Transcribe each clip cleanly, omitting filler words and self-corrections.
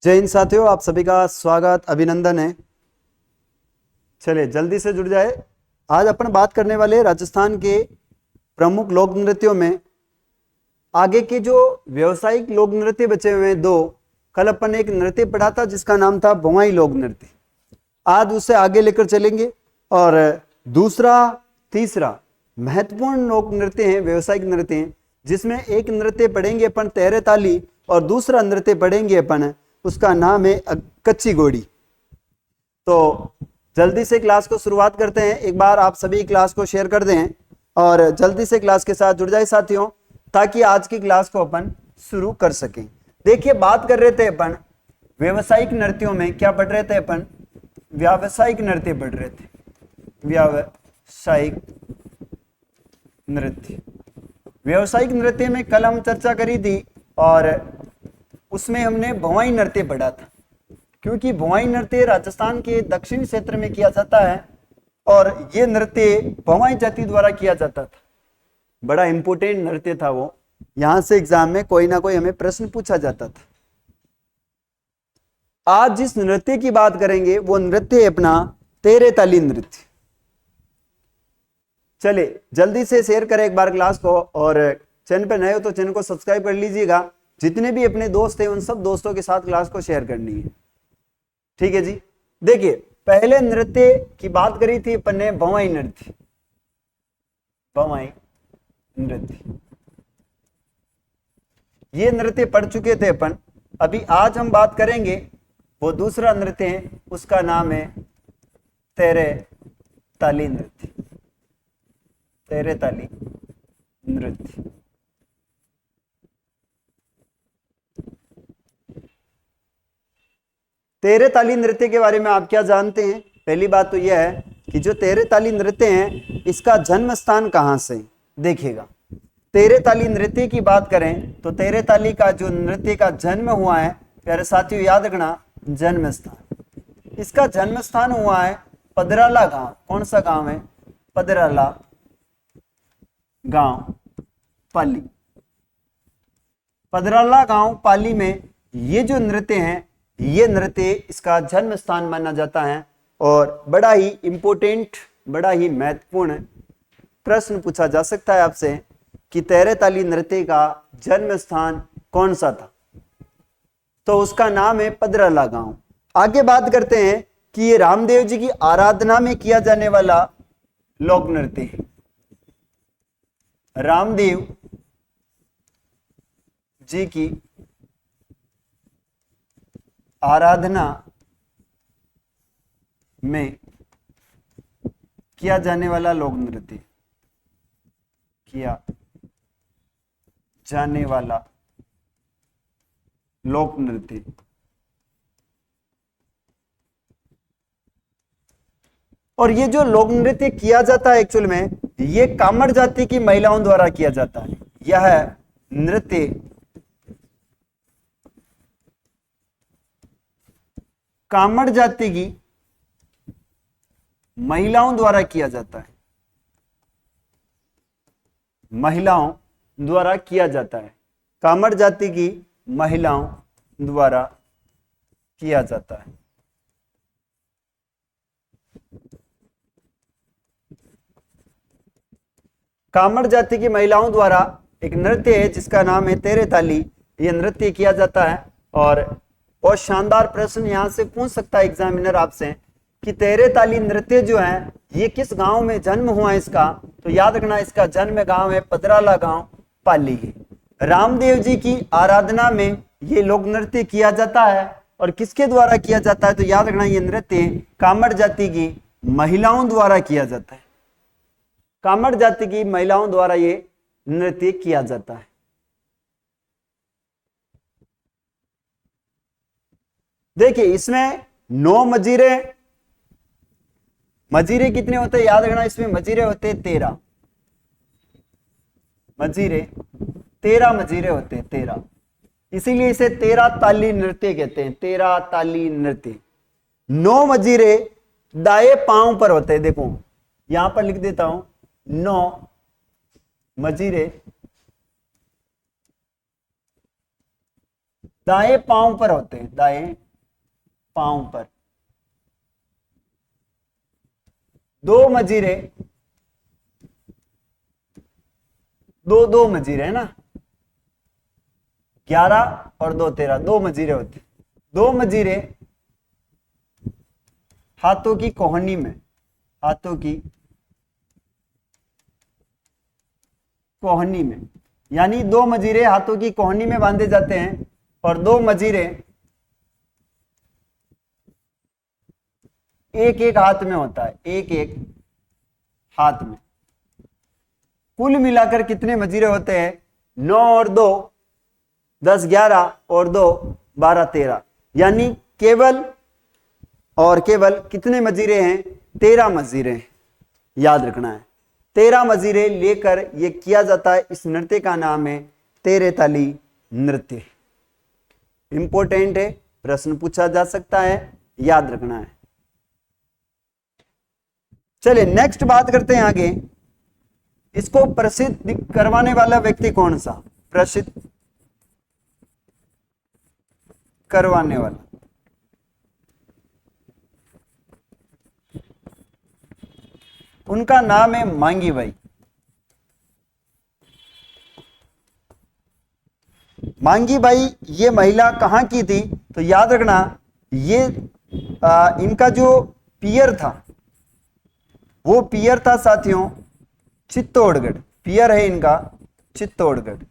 जय हिंद साथियों, आप सभी का स्वागत अभिनंदन है। चलिए जल्दी से जुड़ जाए। आज अपन बात करने वाले हैं राजस्थान के प्रमुख लोक नृत्यों में। आगे के जो व्यवसायिक लोक नृत्य बचे हुए हैं दो, कल अपन ने एक नृत्य पढ़ा था जिसका नाम था भवाई लोक नृत्य। आज उसे आगे लेकर चलेंगे और दूसरा तीसरा महत्वपूर्ण लोक नृत्य है, व्यवसायिक नृत्य है, जिसमें एक नृत्य पढ़ेंगे अपन तेरे ताली और दूसरा नृत्य पढ़ेंगे अपन, उसका नाम है कच्ची घोड़ी। तो जल्दी से क्लास को शुरुआत करते हैं। एक बार आप सभी क्लास को शेयर कर दें और जल्दी से क्लास के साथ जुड़ जाए साथियों, ताकि आज की क्लास को अपन शुरू कर सकें। देखिए, बात कर रहे थे अपन व्यवसायिक नृत्यों में, क्या पढ़ रहे थे अपन? व्यावसायिक नृत्य पढ़ रहे थे। व्यावसायिक नृत्य, व्यावसायिक नृत्य में कल हम चर्चा करी थी और उसमें हमने भवाई नृत्य पढ़ा था, क्योंकि भवाई नृत्य राजस्थान के दक्षिणी क्षेत्र में किया जाता है और यह नृत्य भवाई जाति द्वारा किया जाता था। बड़ा इंपॉर्टेंट नृत्य था वो, यहां से एग्जाम में कोई ना कोई हमें प्रश्न पूछा जाता था। आज जिस नृत्य की बात करेंगे वो नृत्य है अपना तेरे ताली नृत्य। चले जल्दी से शेयर करें एक बार क्लास को, और चैनल पर नए हो तो चैनल को सब्सक्राइब कर लीजिएगा। जितने भी अपने दोस्त हैं उन सब दोस्तों के साथ क्लास को शेयर करनी है, ठीक है जी। देखिए, पहले नृत्य की बात करी थी अपन ने भवाई नृत्य। भवाई नृत्य, ये नृत्य पढ़ चुके थे अपन। अभी आज हम बात करेंगे वो दूसरा नृत्य है, उसका नाम है तेरे ताली नृत्य। तेरे ताली नृत्य। तेरे ताली नृत्य के बारे में आप क्या जानते हैं? पहली बात तो यह है कि जो तेरे ताली नृत्य है इसका जन्म स्थान कहां से? देखिएगा, तेरे ताली नृत्य की बात करें तो तेरे ताली का जो नृत्य का जन्म हुआ है, प्यारे साथियों याद रखना, जन्म स्थान, इसका जन्म स्थान हुआ है पदराला गांव। कौन सा गांव है? पदराला गांव, पाली। पदराला गांव पाली में ये जो नृत्य है, ये नृत्य इसका जन्म स्थान माना जाता है। और बड़ा ही इंपॉर्टेंट, बड़ा ही महत्वपूर्ण प्रश्न पूछा जा सकता है आपसे कि तेरे ताली नृत्य का जन्म स्थान कौन सा था, तो उसका नाम है पदराला गांव। आगे बात करते हैं कि ये रामदेव जी की आराधना में किया जाने वाला लोक नृत्य है। रामदेव जी की आराधना में किया जाने वाला लोक नृत्य, किया जाने वाला लोक नृत्य। और ये जो लोक नृत्य किया जाता है एक्चुअल में, ये कामड़ जाति की महिलाओं द्वारा किया जाता है। यह नृत्य कामड़ जाति की महिलाओं द्वारा किया जाता है। महिलाओं द्वारा किया जाता है, कामड़ जाति की महिलाओं द्वारा किया जाता है। कामड़ जाति की महिलाओं द्वारा एक नृत्य है जिसका नाम है तेरे ताली। यह नृत्य किया जाता है और शानदार प्रश्न यहां से पूछ सकता है एग्जामिनर आपसे कि तेरे ताली नृत्य जो है ये किस गांव में जन्म हुआ है इसका, तो याद रखना इसका जन्म गांव है पदराला गांव, पाली है। रामदेव जी की आराधना में ये लोक नृत्य किया जाता है और किसके द्वारा किया जाता है, तो याद रखना ये नृत्य कामड़ जाति की महिलाओं द्वारा किया जाता है। कामड़ जाति की महिलाओं द्वारा ये नृत्य किया जाता है। देखिए, इसमें 9 मजीरे, मजीरे कितने होते हैं याद रखना, इसमें मजीरे होते हैं 13 मजीरे, 13 मजीरे होते हैं, 13। इसीलिए इसे 13 ताली नृत्य कहते हैं, 13 ताली नृत्य। 9 मजीरे दाएं पांव पर होते हैं। देखो यहां पर लिख देता हूं, 9 मजीरे दाएं पांव पर होते हैं, दाएं पांव पर। दो मजीरे, दो दो मजीरे है ना, 11 और 2 13, दो मजीरे होते हैं। दो मजीरे हाथों की कोहनी में, हाथों की कोहनी में, यानी दो मजीरे हाथों की कोहनी में बांधे जाते हैं और दो मजीरे एक एक हाथ में होता है, एक एक हाथ में। कुल मिलाकर कितने मजीरे होते हैं? 9 और 2 10 11 और 2 12 13, यानी केवल और केवल कितने मजीरे हैं? 13 मजीरे हैं, याद रखना है। 13 मजीरे लेकर यह किया जाता है। इस नृत्य का नाम है तेरे ताली नृत्य। इंपॉर्टेंट है, प्रश्न पूछा जा सकता है, याद रखना है। चलिए नेक्स्ट बात करते हैं आगे। इसको प्रसिद्ध करवाने वाला व्यक्ति कौन सा? प्रसिद्ध करवाने वाला, उनका नाम है मांगी बाई। मांगी बाई ये महिला कहां की थी? तो याद रखना, ये इनका जो पियर था, वो पियर था साथियों चित्तौड़गढ़। पियर है इनका चित्तौड़गढ़।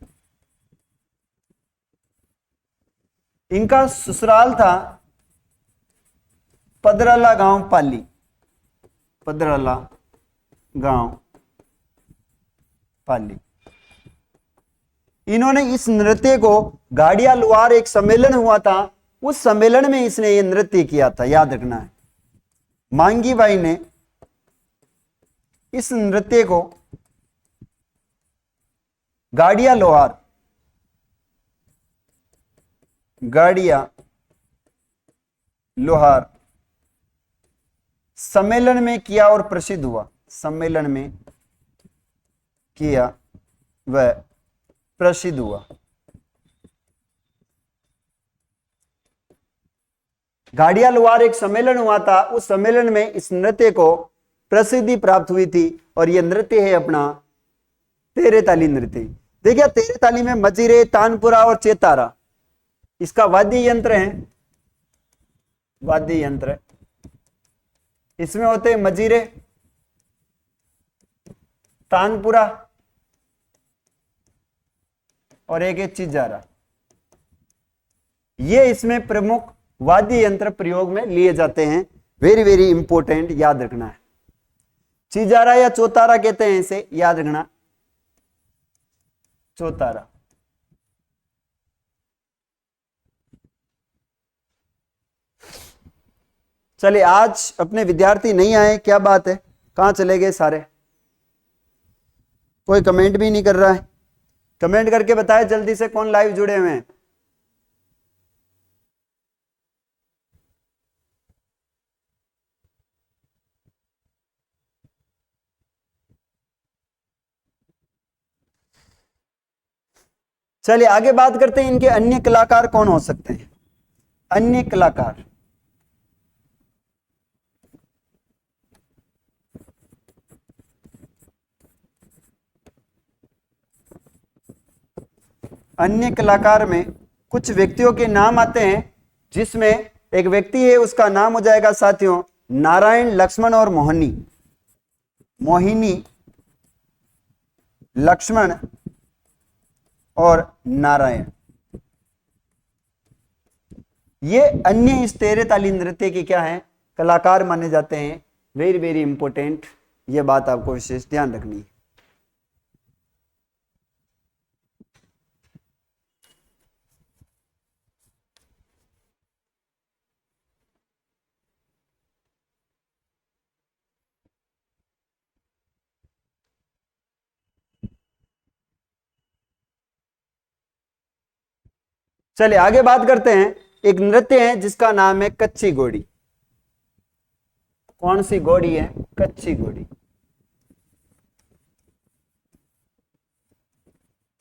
इनका ससुराल था पदराला गांव पाली, पदराला गांव पाली। इन्होंने इस नृत्य को गाड़िया लुआर एक सम्मेलन हुआ था, उस सम्मेलन में इसने ये नृत्य किया था, याद रखना है। मांगी बाई ने इस नृत्य को गाड़िया लोहार, गाड़िया लोहार सम्मेलन में किया और प्रसिद्ध हुआ। सम्मेलन में किया वह प्रसिद्ध हुआ। गाड़िया लोहार एक सम्मेलन हुआ था, उस सम्मेलन में इस नृत्य को प्रसिद्धि प्राप्त हुई थी और यह नृत्य है अपना तेरे ताली नृत्य। देखिए तेरे ताली में मजीरे, तानपुरा और चेतारा इसका वाद्य यंत्र है, वाद्य यंत्र। इसमें होते हैं मजीरे, तानपुरा और एक चिजारा। ये इसमें प्रमुख वाद्य यंत्र प्रयोग में लिए जाते हैं। वेरी वेरी इंपॉर्टेंट, याद रखना है। चिजारा या चौतारा कहते हैं इसे, याद रखना, चौतारा। चलिए आज अपने विद्यार्थी नहीं आए, क्या बात है, कहां चले गए सारे? कोई कमेंट भी नहीं कर रहा है। कमेंट करके बताए जल्दी से कौन लाइव जुड़े हुए हैं। चलिए आगे बात करते हैं, इनके अन्य कलाकार कौन हो सकते हैं? अन्य कलाकार, अन्य कलाकार में कुछ व्यक्तियों के नाम आते हैं, जिसमें एक व्यक्ति है उसका नाम हो जाएगा साथियों नारायण, लक्ष्मण और मोहिनी। मोहिनी, लक्ष्मण और नारायण, ये अन्य इस तेरे ताली नृत्य के क्या है? कलाकार माने जाते हैं। वेरी वेरी इंपॉर्टेंट, ये बात आपको विशेष ध्यान रखनी है। चलिए आगे बात करते हैं। एक नृत्य है जिसका नाम है कच्ची घोड़ी। कौन सी घोड़ी है? कच्ची घोड़ी।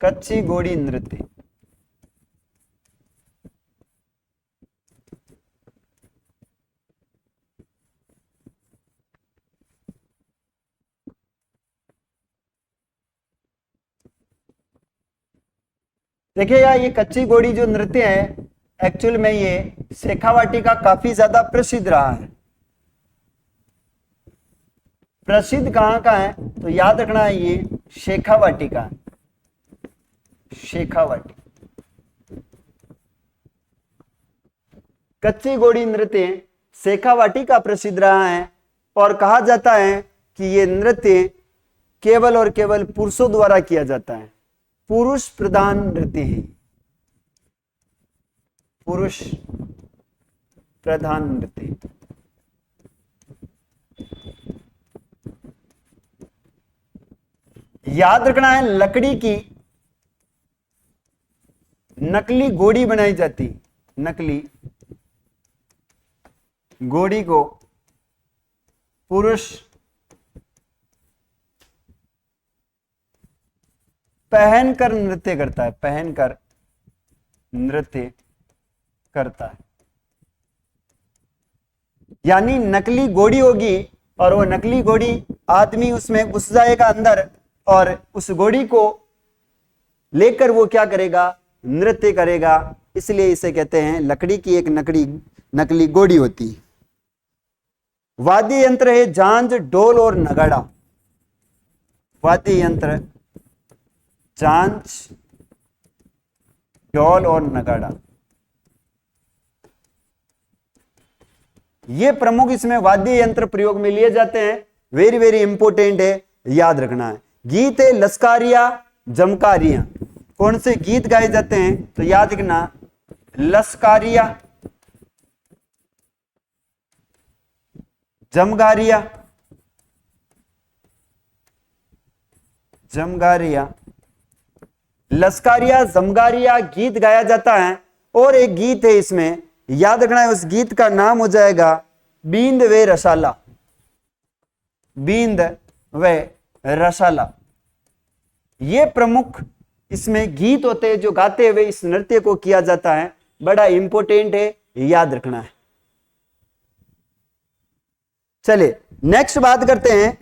कच्ची घोड़ी नृत्य। देखिए यार, ये कच्ची घोड़ी जो नृत्य है एक्चुअल में ये शेखावाटी का काफी ज्यादा प्रसिद्ध रहा है। प्रसिद्ध कहां का है तो याद रखना है, ये शेखावाटी का है। शेखावाटी कच्ची घोड़ी नृत्य शेखावाटी का प्रसिद्ध रहा है और कहा जाता है कि ये नृत्य केवल और केवल पुरुषों द्वारा किया जाता है। पुरुष प्रधान नृत्य है, पुरुष प्रधान नृत्य। याद रखना है, लकड़ी की नकली घोड़ी बनाई जाती, नकली घोड़ी को पुरुष पहनकर नृत्य करता है, पहनकर नृत्य करता है। यानी नकली घोड़ी होगी और वो नकली घोड़ी आदमी उसमें घुस जाएगा अंदर और उस घोड़ी को लेकर वो क्या करेगा, नृत्य करेगा। इसलिए इसे कहते हैं लकड़ी की एक नकली घोड़ी होती है। वाद्य यंत्र है झांझ, ढोल और नगाड़ा। वाद्य यंत्र झांझ, ढोल और नगाड़ा, ये प्रमुख इसमें वाद्य यंत्र प्रयोग में लिए जाते हैं। वेरी वेरी इंपोर्टेंट है, याद रखना है। गीत है लस्कारिया, जमकारियां। कौन से गीत गाए जाते हैं तो याद रखना, लस्कारिया, जमगारिया, जमगारिया, लस्कारिया, जमगारिया गीत गाया जाता है। और एक गीत है इसमें, याद रखना है, उस गीत का नाम हो जाएगा बींद वे रसाला। बींद वे रसाला, ये प्रमुख इसमें गीत होते हैं जो गाते हुए इस नृत्य को किया जाता है। बड़ा इंपॉर्टेंट है, याद रखना है। चलिए नेक्स्ट बात करते हैं,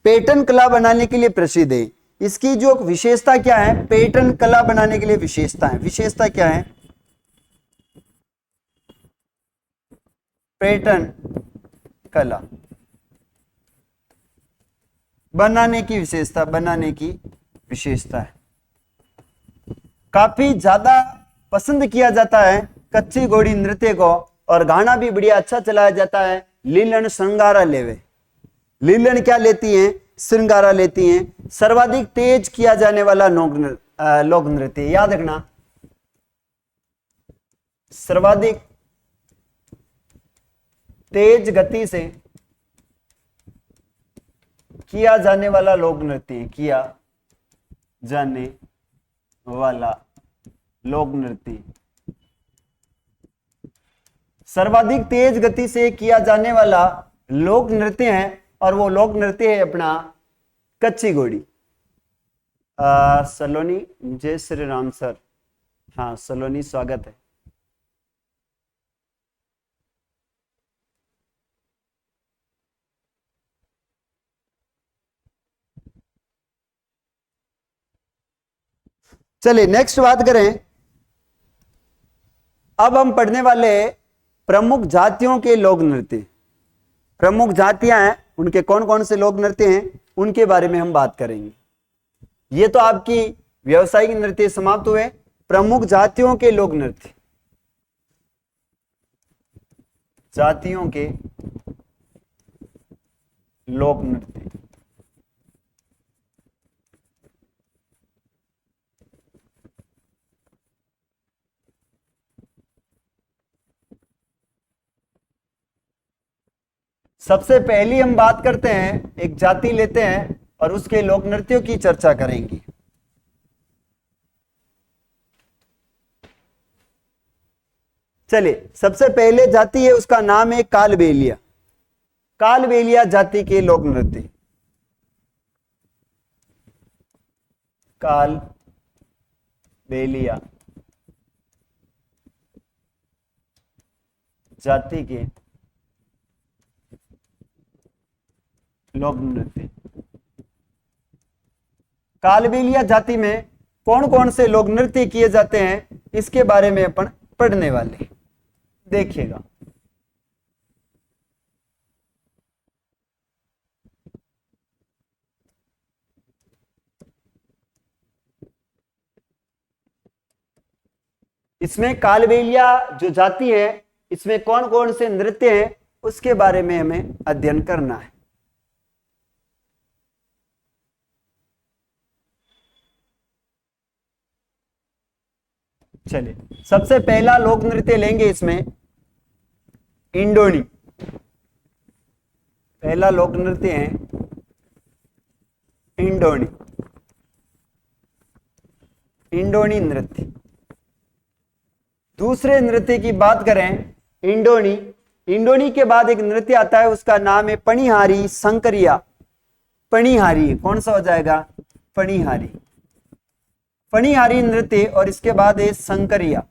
पैटर्न कला बनाने के लिए प्रसिद्ध है। इसकी जो विशेषता क्या है, पैटर्न कला बनाने के लिए विशेषता है। विशेषता क्या है, पैटर्न कला बनाने की विशेषता, बनाने की विशेषता है। काफी ज्यादा पसंद किया जाता है कच्ची घोड़ी नृत्य को, और गाना भी बढ़िया अच्छा चलाया जाता है। लीलन श्रृंगारा लेवे, लीलन क्या लेती हैं, श्रृंगारा लेती हैं। सर्वाधिक तेज किया जाने वाला लोक नृत्य, याद रखना, सर्वाधिक तेज गति से किया जाने वाला लोक नृत्य, किया जाने वाला लोक नृत्य, सर्वाधिक तेज गति से किया जाने वाला लोक नृत्य है। और वो लोक नृत्य है अपना कच्ची घोड़ी। सलोनी, जय श्री राम सर। हाँ सलोनी, स्वागत है। चलिए नेक्स्ट बात करें, अब हम पढ़ने वाले प्रमुख जातियों के लोक नृत्य। प्रमुख जातियां हैं, उनके कौन कौन से लोक नृत्य हैं उनके बारे में हम बात करेंगे। ये तो आपकी व्यावसायिक नृत्य समाप्त हुए। प्रमुख जातियों के लोक नृत्य, जातियों के लोक नृत्य। सबसे पहली हम बात करते हैं, एक जाति लेते हैं और उसके लोक नृत्यों की चर्चा करेंगे। चलिए सबसे पहले जाति है, उसका नाम है कालबेलिया। कालबेलिया जाति के लोक नृत्य, कालबेलिया जाति के लोक नृत्य। कालबेलिया जाति में कौन कौन से लोक नृत्य किए जाते हैं इसके बारे में अपन पढ़ने वाले। देखिएगा, इसमें कालबेलिया जो जाति है इसमें कौन कौन से नृत्य हैं उसके बारे में हमें अध्ययन करना है। चलिए, सबसे पहला लोक नृत्य लेंगे इसमें इंडोनी। पहला लोक नृत्य है इंडोनी, इंडोनी नृत्य। दूसरे नृत्य की बात करें इंडोनी, इंडोनी के बाद एक नृत्य आता है उसका नाम है पणिहारी संकरिया। पणिहारी कौन सा हो जाएगा? पणिहारी, पणिहारी नृत्य। और इसके बाद है संकरिया,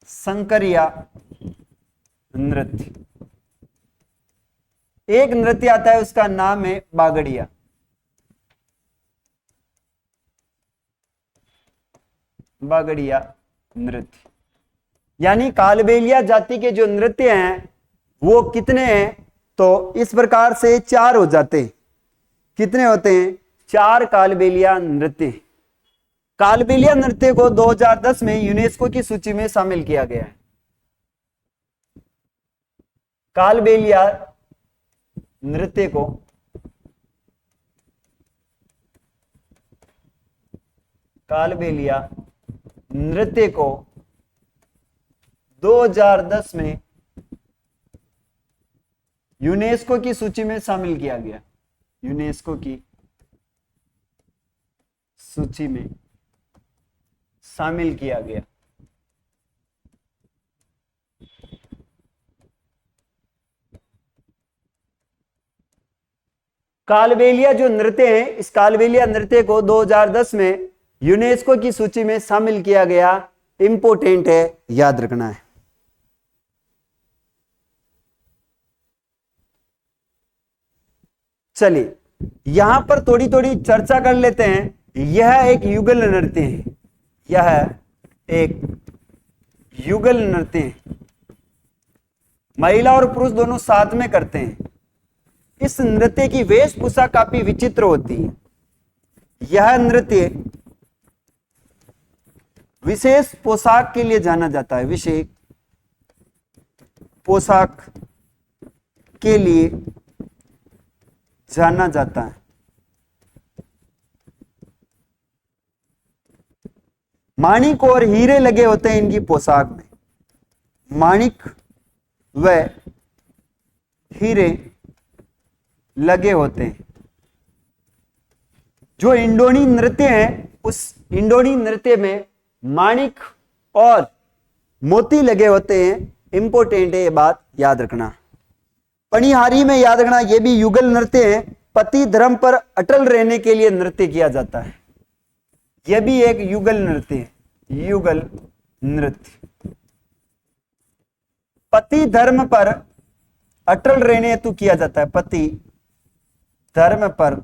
संकरिया नृत्य। एक नृत्य आता है उसका नाम है बागड़िया, बागड़िया नृत्य। यानी कालबेलिया जाति के जो नृत्य हैं वो कितने हैं? तो इस प्रकार से 4 हो जाते हैं। कितने होते हैं? 4 कालबेलिया नृत्य। कालबेलिया नृत्य को 2010 में यूनेस्को की सूची में शामिल किया गया है। कालबेलिया नृत्य को कालबेलिया नृत्य को 2010 में यूनेस्को की सूची में शामिल किया गया। यूनेस्को की सूची में शामिल किया गया। कालबेलिया जो नृत्य है, इस कालबेलिया नृत्य को 2010 में यूनेस्को की सूची में शामिल किया गया। इंपोर्टेंट है, याद रखना है। चलिए, यहां पर थोड़ी थोड़ी चर्चा कर लेते हैं। यह एक युगल नृत्य है, यह एक युगल नृत्य है। महिला और पुरुष दोनों साथ में करते हैं। इस नृत्य की वेशभूषा काफी विचित्र होती है। यह नृत्य विशेष पोशाक के लिए जाना जाता है, विशेष पोशाक के लिए जाना जाता है। माणिक और हीरे लगे होते हैं इनकी पोशाक में। माणिक व हीरे लगे होते हैं। जो इंडोनी नृत्य है उस इंडोनी नृत्य में माणिक और मोती लगे होते हैं। इंपोर्टेंट है, ये बात याद रखना। पणिहारी में याद रखना, यह भी युगल नृत्य है। पति धर्म पर अटल रहने के लिए नृत्य किया जाता है। यह भी एक युगल नृत्य है, युगल नृत्य। पति धर्म पर अटल रहने हेतु किया जाता है। पति धर्म पर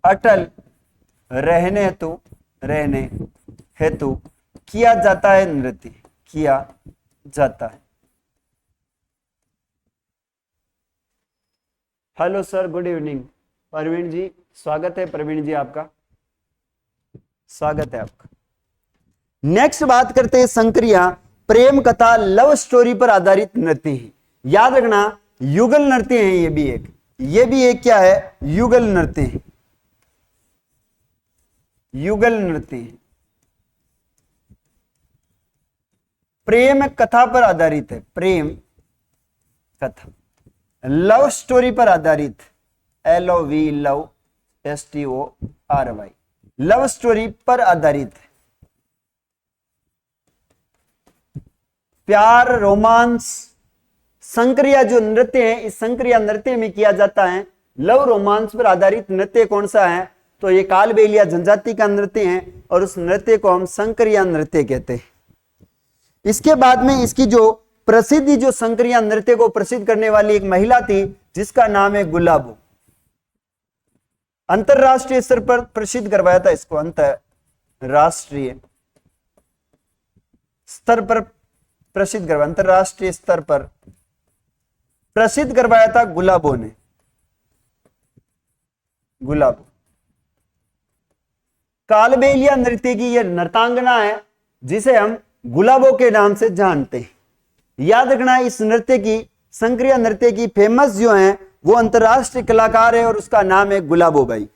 अटल रहने हेतु किया जाता है, नृत्य किया जाता है। Hello sir, good evening. Praveen ji, स्वागत है। प्रवीण जी, आपका स्वागत है आपका। नेक्स्ट बात करते हैं संक्रिया। प्रेम कथा, लव स्टोरी पर आधारित नृत्य है। याद रखना, युगल नृत्य है। ये भी एक क्या है? युगल नृत्य है। युगल नृत्य है, प्रेम कथा पर आधारित है। प्रेम कथा, लव स्टोरी पर आधारित। LOV, love, STORY, love story पर आधारित है। प्यार, रोमांस। संक्रिया जो नृत्य है, इस संक्रिया नृत्य में किया जाता है। लव रोमांस पर आधारित नृत्य कौन सा है? तो ये कालबेलिया जनजाति का नृत्य है और उस नृत्य को हम संक्रिया नृत्य कहते हैं। इसके बाद में इसकी जो प्रसिद्धि, जो संक्रिया नृत्य को प्रसिद्ध करने वाली एक महिला थी जिसका नाम है गुलाबो। अंतरराष्ट्रीय स्तर पर प्रसिद्ध करवाया था इसको, अंतरराष्ट्रीय स्तर पर प्रसिद्ध करवाया, अंतरराष्ट्रीय स्तर पर प्रसिद्ध करवाया था गुलाबो ने, गुलाबो। कालबेलिया नृत्य की यह नर्तांगना है जिसे हम गुलाबो के नाम से जानते हैं। याद रखना इस नृत्य की, संक्रिया नृत्य की फेमस जो है वो अंतरराष्ट्रीय कलाकार है और उसका नाम है गुलाबो बाई।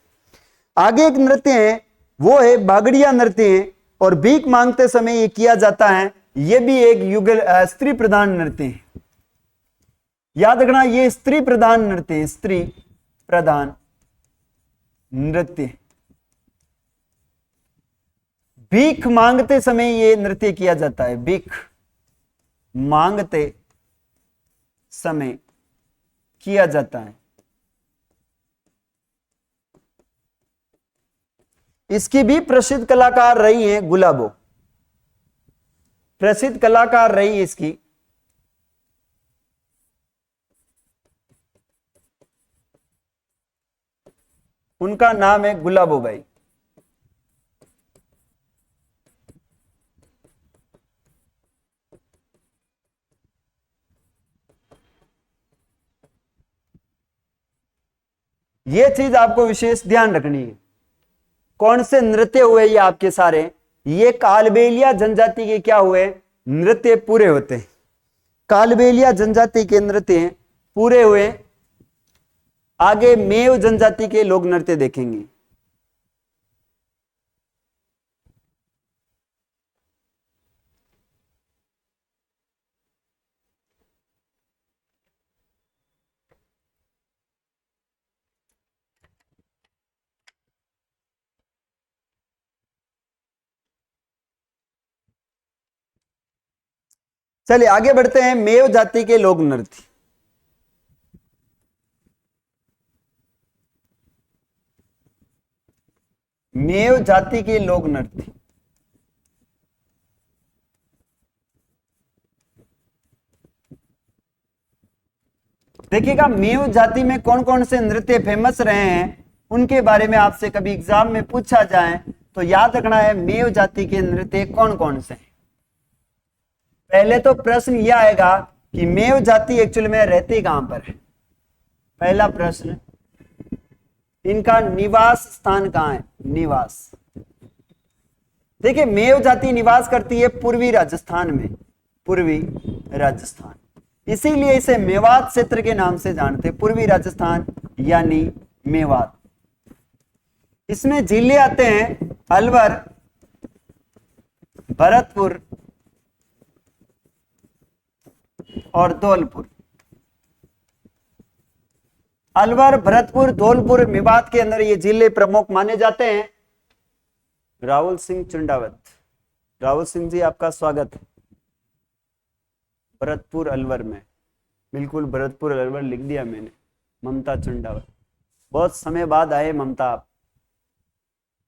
आगे एक नृत्य है वो है बागड़िया नृत्य है और भीख मांगते समय ये किया जाता है। ये भी एक युगल स्त्री प्रधान नृत्य है। याद रखना ये स्त्री प्रधान नृत्य है, स्त्री प्रधान नृत्य। भीख मांगते समय ये नृत्य किया जाता है, भीख मांगते समय किया जाता है। इसकी भी प्रसिद्ध कलाकार रही है गुलाबो, प्रसिद्ध कलाकार रही इसकी। उनका नाम है गुलाबो बाई। यह चीज आपको विशेष ध्यान रखनी है। कौन से नृत्य हुए ये आपके सारे, ये कालबेलिया जनजाति के क्या हुए, नृत्य पूरे होते हैं। कालबेलिया जनजाति के नृत्य पूरे हुए। आगे मेव जनजाति के लोग नृत्य देखेंगे। चलिए आगे बढ़ते हैं। मेव जाति के लोक नृत्य, मेव जाति के लोक नृत्य। देखिएगा मेव जाति में कौन कौन से नृत्य फेमस रहे हैं, उनके बारे में आपसे कभी एग्जाम में पूछा जाए तो याद रखना है मेव जाति के नृत्य कौन कौन से हैं। पहले तो प्रश्न यह आएगा कि मेव जाति एक्चुअली में रहती कहां पर है। पहला प्रश्न, इनका निवास स्थान कहां है, निवास। देखिए मेव जाति निवास करती है पूर्वी राजस्थान में, पूर्वी राजस्थान, इसीलिए इसे मेवात क्षेत्र के नाम से जानते हैं, पूर्वी राजस्थान यानी मेवात। इसमें जिले आते हैं अलवर, भरतपुर और धौलपुर। अलवर, भरतपुर, धौलपुर मेवात के अंदर ये जिले प्रमुख माने जाते हैं। राहुल सिंह चुंडावत, राहुल सिंह जी आपका स्वागत है। भरतपुर अलवर में, बिल्कुल भरतपुर अलवर लिख दिया मैंने। ममता चुंडावत, बहुत समय बाद आए ममता आप,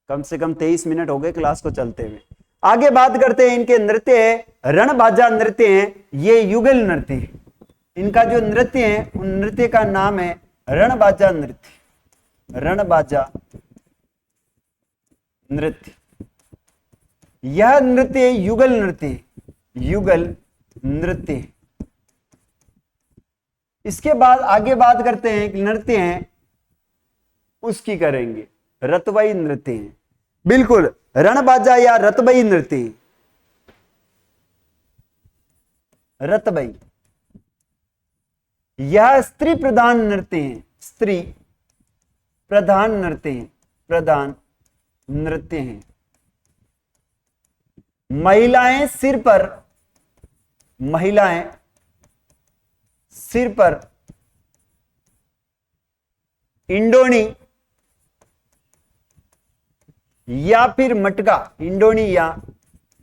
कम से कम 23 मिनट हो गए क्लास को चलते हुए। आगे बात करते हैं इनके नृत्य है, रणबाजा नृत्य है, ये युगल नृत्य है। इनका जो नृत्य है उन नृत्य का नाम है रणबाजा नृत्य, रणबाजा नृत्य। यह नृत्य युगल नृत्य, युगल नृत्य। इसके बाद आगे बात करते हैं कि नृत्य हैं उसकी करेंगे, रतवाई नृत्य है, बिल्कुल रणबाजा या रतबई नृत्य, रतबई। यह स्त्री प्रधान नृत्य है, स्त्री प्रधान नृत्य है, प्रधान नृत्य है। महिलाएं सिर पर, महिलाएं सिर पर इंडोनी या फिर मटका, इंडोनी या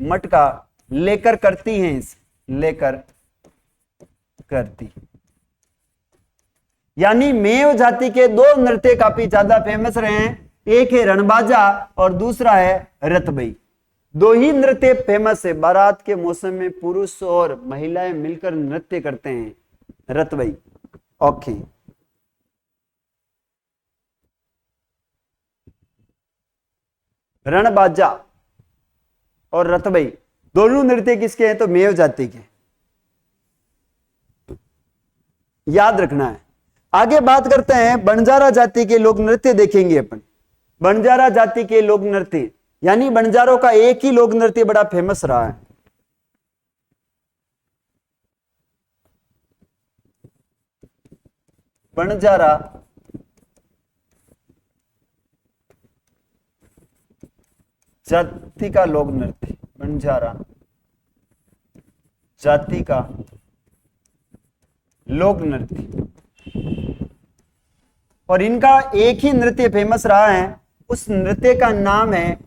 मटका लेकर करती हैं, इसे लेकर करती। यानी मेव जाति के दो नृत्य काफी ज्यादा फेमस रहे हैं, एक है रणबाजा और दूसरा है रतबई। दो ही नृत्य फेमस है, बारात के मौसम में पुरुष और महिलाएं मिलकर नृत्य करते हैं, रतबई। ओके, रणबाजा और रतबई दोनों नृत्य किसके हैं? तो मेव जाति के। याद रखना है। आगे बात करते हैं बंजारा जाति के लोक नृत्य देखेंगे अपन। बंजारा जाति के लोक नृत्य यानी बंजारों का एक ही लोक नृत्य बड़ा फेमस रहा है। बंजारा जाति का लोक नृत्य, बंजारा जाति का लोक नृत्य, और इनका एक ही नृत्य फेमस रहा है। उस नृत्य का नाम है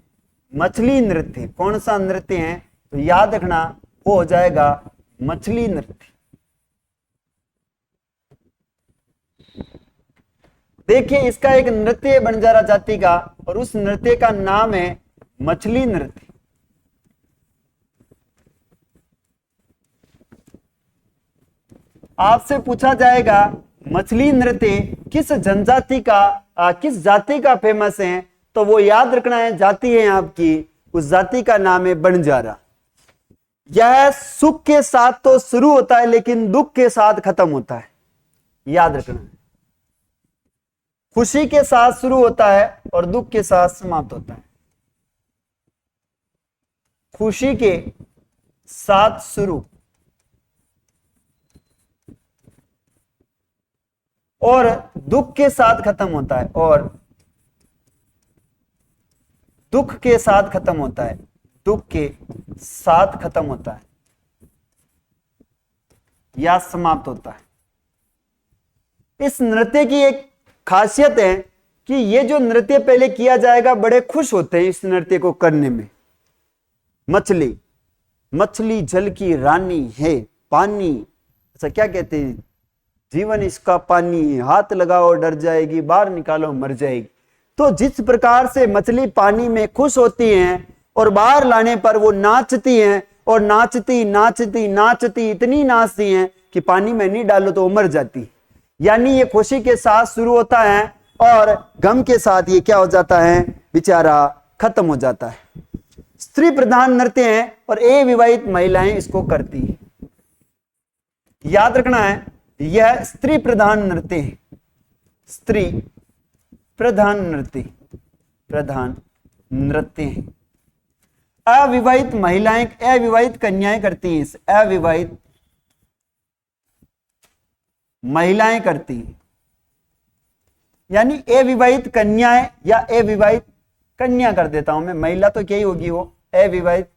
मछली नृत्य। कौन सा नृत्य है? तो याद रखना, वो हो जाएगा मछली नृत्य। देखिए, इसका एक नृत्य है बंजारा जाति का, और उस नृत्य का नाम है मछली नृत्य। आपसे पूछा जाएगा मछली नृत्य किस जनजाति का किस जाति का फेमस है? तो वो याद रखना है, जाति है आपकी, उस जाति का नाम है बंजारा। यह सुख के साथ तो शुरू होता है लेकिन दुख के साथ खत्म होता है। याद रखना है, खुशी के साथ शुरू होता है और दुख के साथ समाप्त होता है। खुशी के साथ शुरू और दुख के साथ खत्म होता है, और दुख के साथ खत्म होता है, दुख के साथ खत्म होता है या समाप्त होता है। इस नृत्य की एक खासियत है कि ये जो नृत्य पहले किया जाएगा, बड़े खुश होते हैं इस नृत्य को करने में। मछली, मछली जल की रानी है, पानी, ऐसा क्या कहते हैं, जीवन इसका पानी, हाथ लगाओ डर जाएगी, बाहर निकालो मर जाएगी। तो जिस प्रकार से मछली पानी में खुश होती हैं और बाहर लाने पर वो नाचती हैं, और नाचती नाचती नाचती इतनी नाचती हैं कि पानी में नहीं डालो तो वो मर जाती। यानी ये खुशी के साथ शुरू होता है और गम के साथ ये क्या हो जाता है, बेचारा खत्म हो जाता है। स्त्री प्रधान नृत्य है और अविवाहित महिलाएं इसको करती है। याद रखना है, यह स्त्री प्रधान नृत्य है। स्त्री प्रधान नृत्य, प्रधान नृत्य है। अविवाहित महिलाएं, अविवाहित कन्याएं करती हैं, अविवाहित महिलाएं करती हैं। यानी अविवाहित कन्याएं या अविवाहित कन्या कर देता हूं मैं, महिला तो क्या ही होगी, वो अविवाहित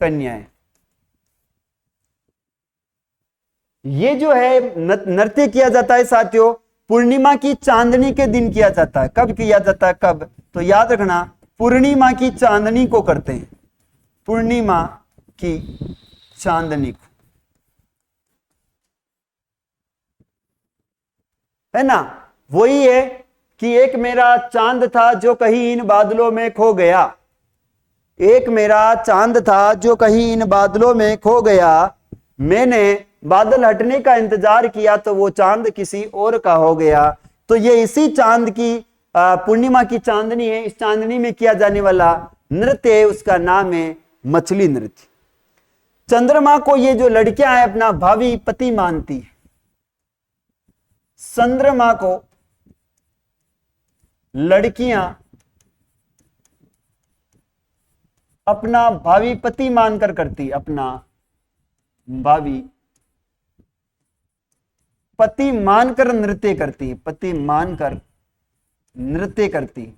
कन्याएं। ये जो है नृत्य किया जाता है साथियों, पूर्णिमा की चांदनी के दिन किया जाता है। कब किया जाता है, कब? तो याद रखना, पूर्णिमा की चांदनी को करते हैं, पूर्णिमा की चांदनी को, है ना। वही है कि एक मेरा चांद था जो कहीं इन बादलों में खो गया, एक मेरा चांद था जो कहीं इन बादलों में खो गया, मैंने बादल हटने का इंतजार किया तो वो चांद किसी और का हो गया। तो ये इसी चांद की पूर्णिमा की चांदनी है। इस चांदनी में किया जाने वाला नृत्य है, उसका नाम है मछली नृत्य। चंद्रमा को ये जो लड़कियां हैं अपना भावी पति मानती है। चंद्रमा को लड़कियां अपना भावी पति मानकर करती, अपना भावी पति मानकर नृत्य करती, पति मानकर नृत्य करती,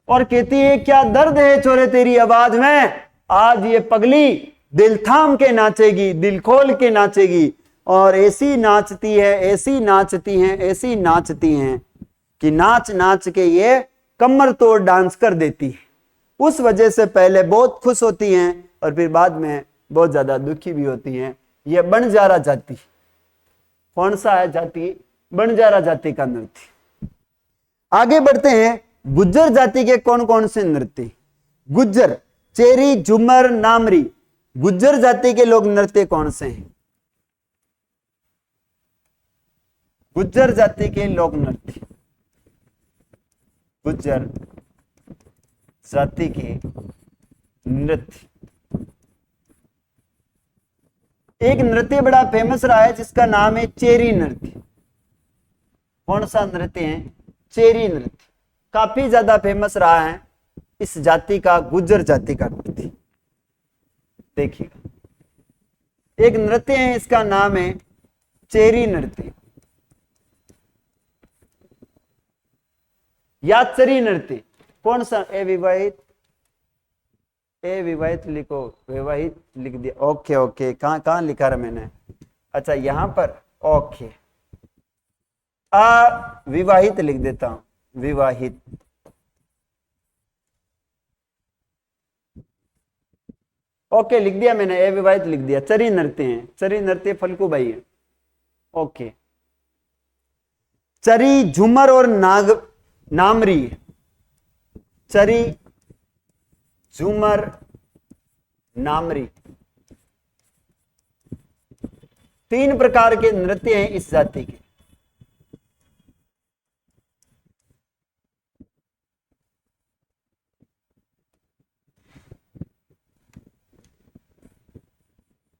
और कहती है क्या दर्द है छोरे तेरी आवाज में, आज ये पगली दिल थाम के नाचेगी, दिल खोल के नाचेगी। और ऐसी नाचती है, ऐसी नाचती हैं, ऐसी नाचती हैं कि नाच नाच के ये कमर तोड़ डांस कर देती है। उस वजह से पहले बहुत खुश होती हैं और फिर बाद में बहुत ज्यादा दुखी भी होती हैं। ये बंजारा जाति, कौन सा है जाति? बंजारा जाति का नृत्य। आगे बढ़ते हैं, गुज्जर जाति के कौन कौन से नृत्य? गुज्जर, चेरी, झूमर, नामरी, गुज्जर जाति के लोग नृत्य कौन से हैं? गुज्जर जाति के लोक नृत्य, गुज्जर जाति के नृत्य। एक नृत्य बड़ा फेमस रहा है जिसका नाम है चेरी नृत्य। कौन सा नृत्य है? चेरी नृत्य। काफी ज्यादा फेमस रहा है इस जाति का, गुज्जर जाति का नृत्य। देखिएगा, एक नृत्य है, इसका नाम है चेरी नृत्य या चरी नृत्य। कौन सा? अविवाहित, अविवाहित लिखो, विवाहित लिख दिया। ओके ओके, कहां लिखा रहा मैंने? अच्छा यहां पर, ओके। अविवाहित लिख देता हूं, विवाहित। ओके लिख दिया मैंने, अविवाहित लिख दिया। चरी नृत्य है, चरी नृत्य फल्गुबाई है। ओके। चरी, झूमर और नामरी। चरी, झूमर, नामरी, 3 प्रकार के नृत्य हैं इस जाति के।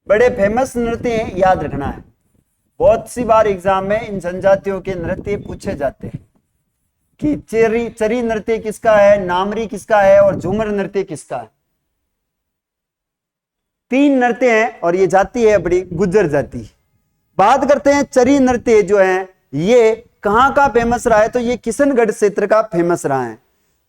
बड़े फेमस नृत्य हैं, याद रखना है। बहुत सी बार एग्जाम में इन जनजातियों के नृत्य पूछे जाते हैं कि चरी नृत्य किसका है, नामरी किसका है और झूमर नृत्य किसका है। 3 नृत्य हैं और ये जाति है बड़ी गुज्जर जाति। बात करते हैं चरी नृत्य जो है ये कहां का फेमस रहा है, तो ये किशनगढ़ क्षेत्र का फेमस रहा है।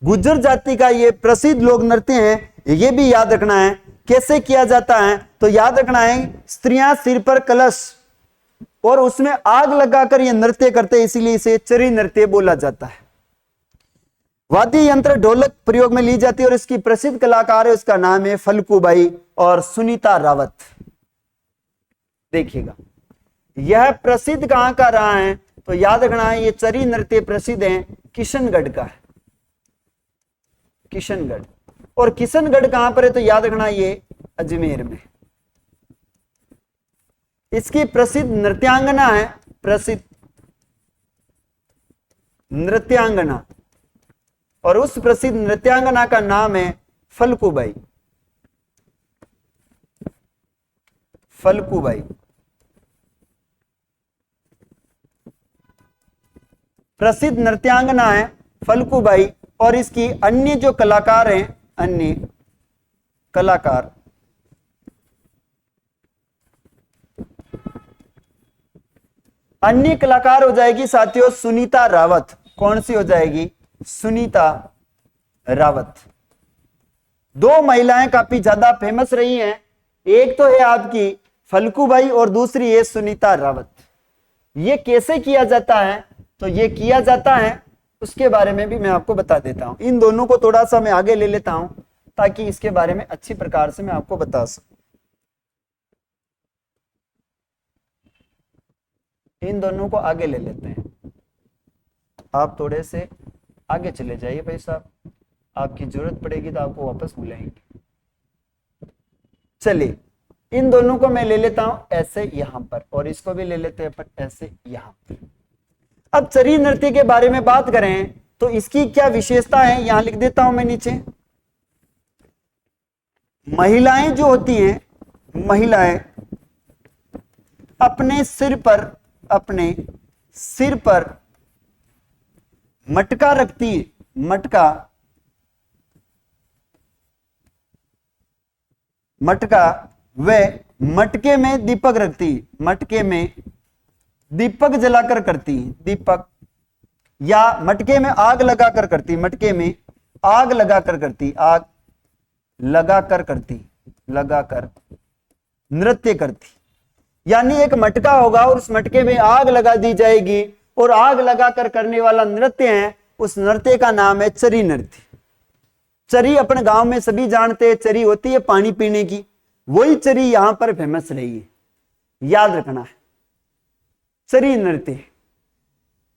गुज्जर जाति का ये प्रसिद्ध लोक नृत्य है। ये भी याद रखना है कैसे किया जाता है, तो याद रखना है स्त्रियां सिर पर कलश और उसमें आग लगाकर ये नृत्य करते हैं, इसीलिए इसे चरी नृत्य बोला जाता है। वाद्य यंत्र ढोलक प्रयोग में ली जाती है और इसकी प्रसिद्ध कलाकार है, उसका नाम है फल्गुबाई और सुनीता रावत। देखिएगा, यह प्रसिद्ध कहां का रहा है, तो याद रखना है ये चरी नृत्य प्रसिद्ध है किशनगढ़ का है, किशनगढ़। और किशनगढ़ कहां पर है, तो याद रखना ये अजमेर में। इसकी प्रसिद्ध नृत्यांगना है, प्रसिद्ध नृत्यांगना, और उस प्रसिद्ध नृत्यांगना का नाम है फल्गुबाई। फल्गुबाई प्रसिद्ध नृत्यांगना है फल्गुबाई। और इसकी अन्य जो कलाकार हैं, अन्य कलाकार, अन्य कलाकार हो जाएगी साथियों सुनीता रावत। कौन सी हो जाएगी? सुनीता रावत। 2 महिलाएं काफी ज्यादा फेमस रही हैं, एक तो है आपकी फल्गुबाई और दूसरी है सुनीता रावत। ये कैसे किया जाता है, तो ये किया जाता है उसके बारे में भी मैं आपको बता देता हूं। इन दोनों को थोड़ा सा मैं आगे ले लेता हूं ताकि इसके बारे में अच्छी प्रकार से मैं आपको बता सकूं। इन दोनों को आगे ले लेते हैं। आप थोड़े से आगे चले जाइए भाई साहब, आपकी जरूरत पड़ेगी तो आपको वापस बुलाएंगे। चलिए, इन दोनों को मैं ले लेता हूं ऐसे यहां पर, और इसको भी ले लेते हैं पर ऐसे यहां पर। अब चरी नृत्य के बारे में बात करें तो इसकी क्या विशेषता है, यहां लिख देता हूं मैं नीचे। महिलाएं जो होती हैं, महिलाएं अपने सिर पर मटका रखती है, मटका व मटके में दीपक रखती है, मटके में दीपक जलाकर करती है, दीपक, या मटके में आग लगाकर करती, मटके में आग लगाकर करती, आग लगाकर करती, लगाकर नृत्य करती। यानी एक मटका होगा और उस मटके में आग लगा दी जाएगी और आग लगाकर करने वाला नृत्य है, उस नृत्य का नाम है चरी नृत्य। चरी अपने गांव में सभी जानते हैं, चरी होती है पानी पीने की, वही चरी यहां पर फेमस रही है, याद रखना है चरी नृत्य।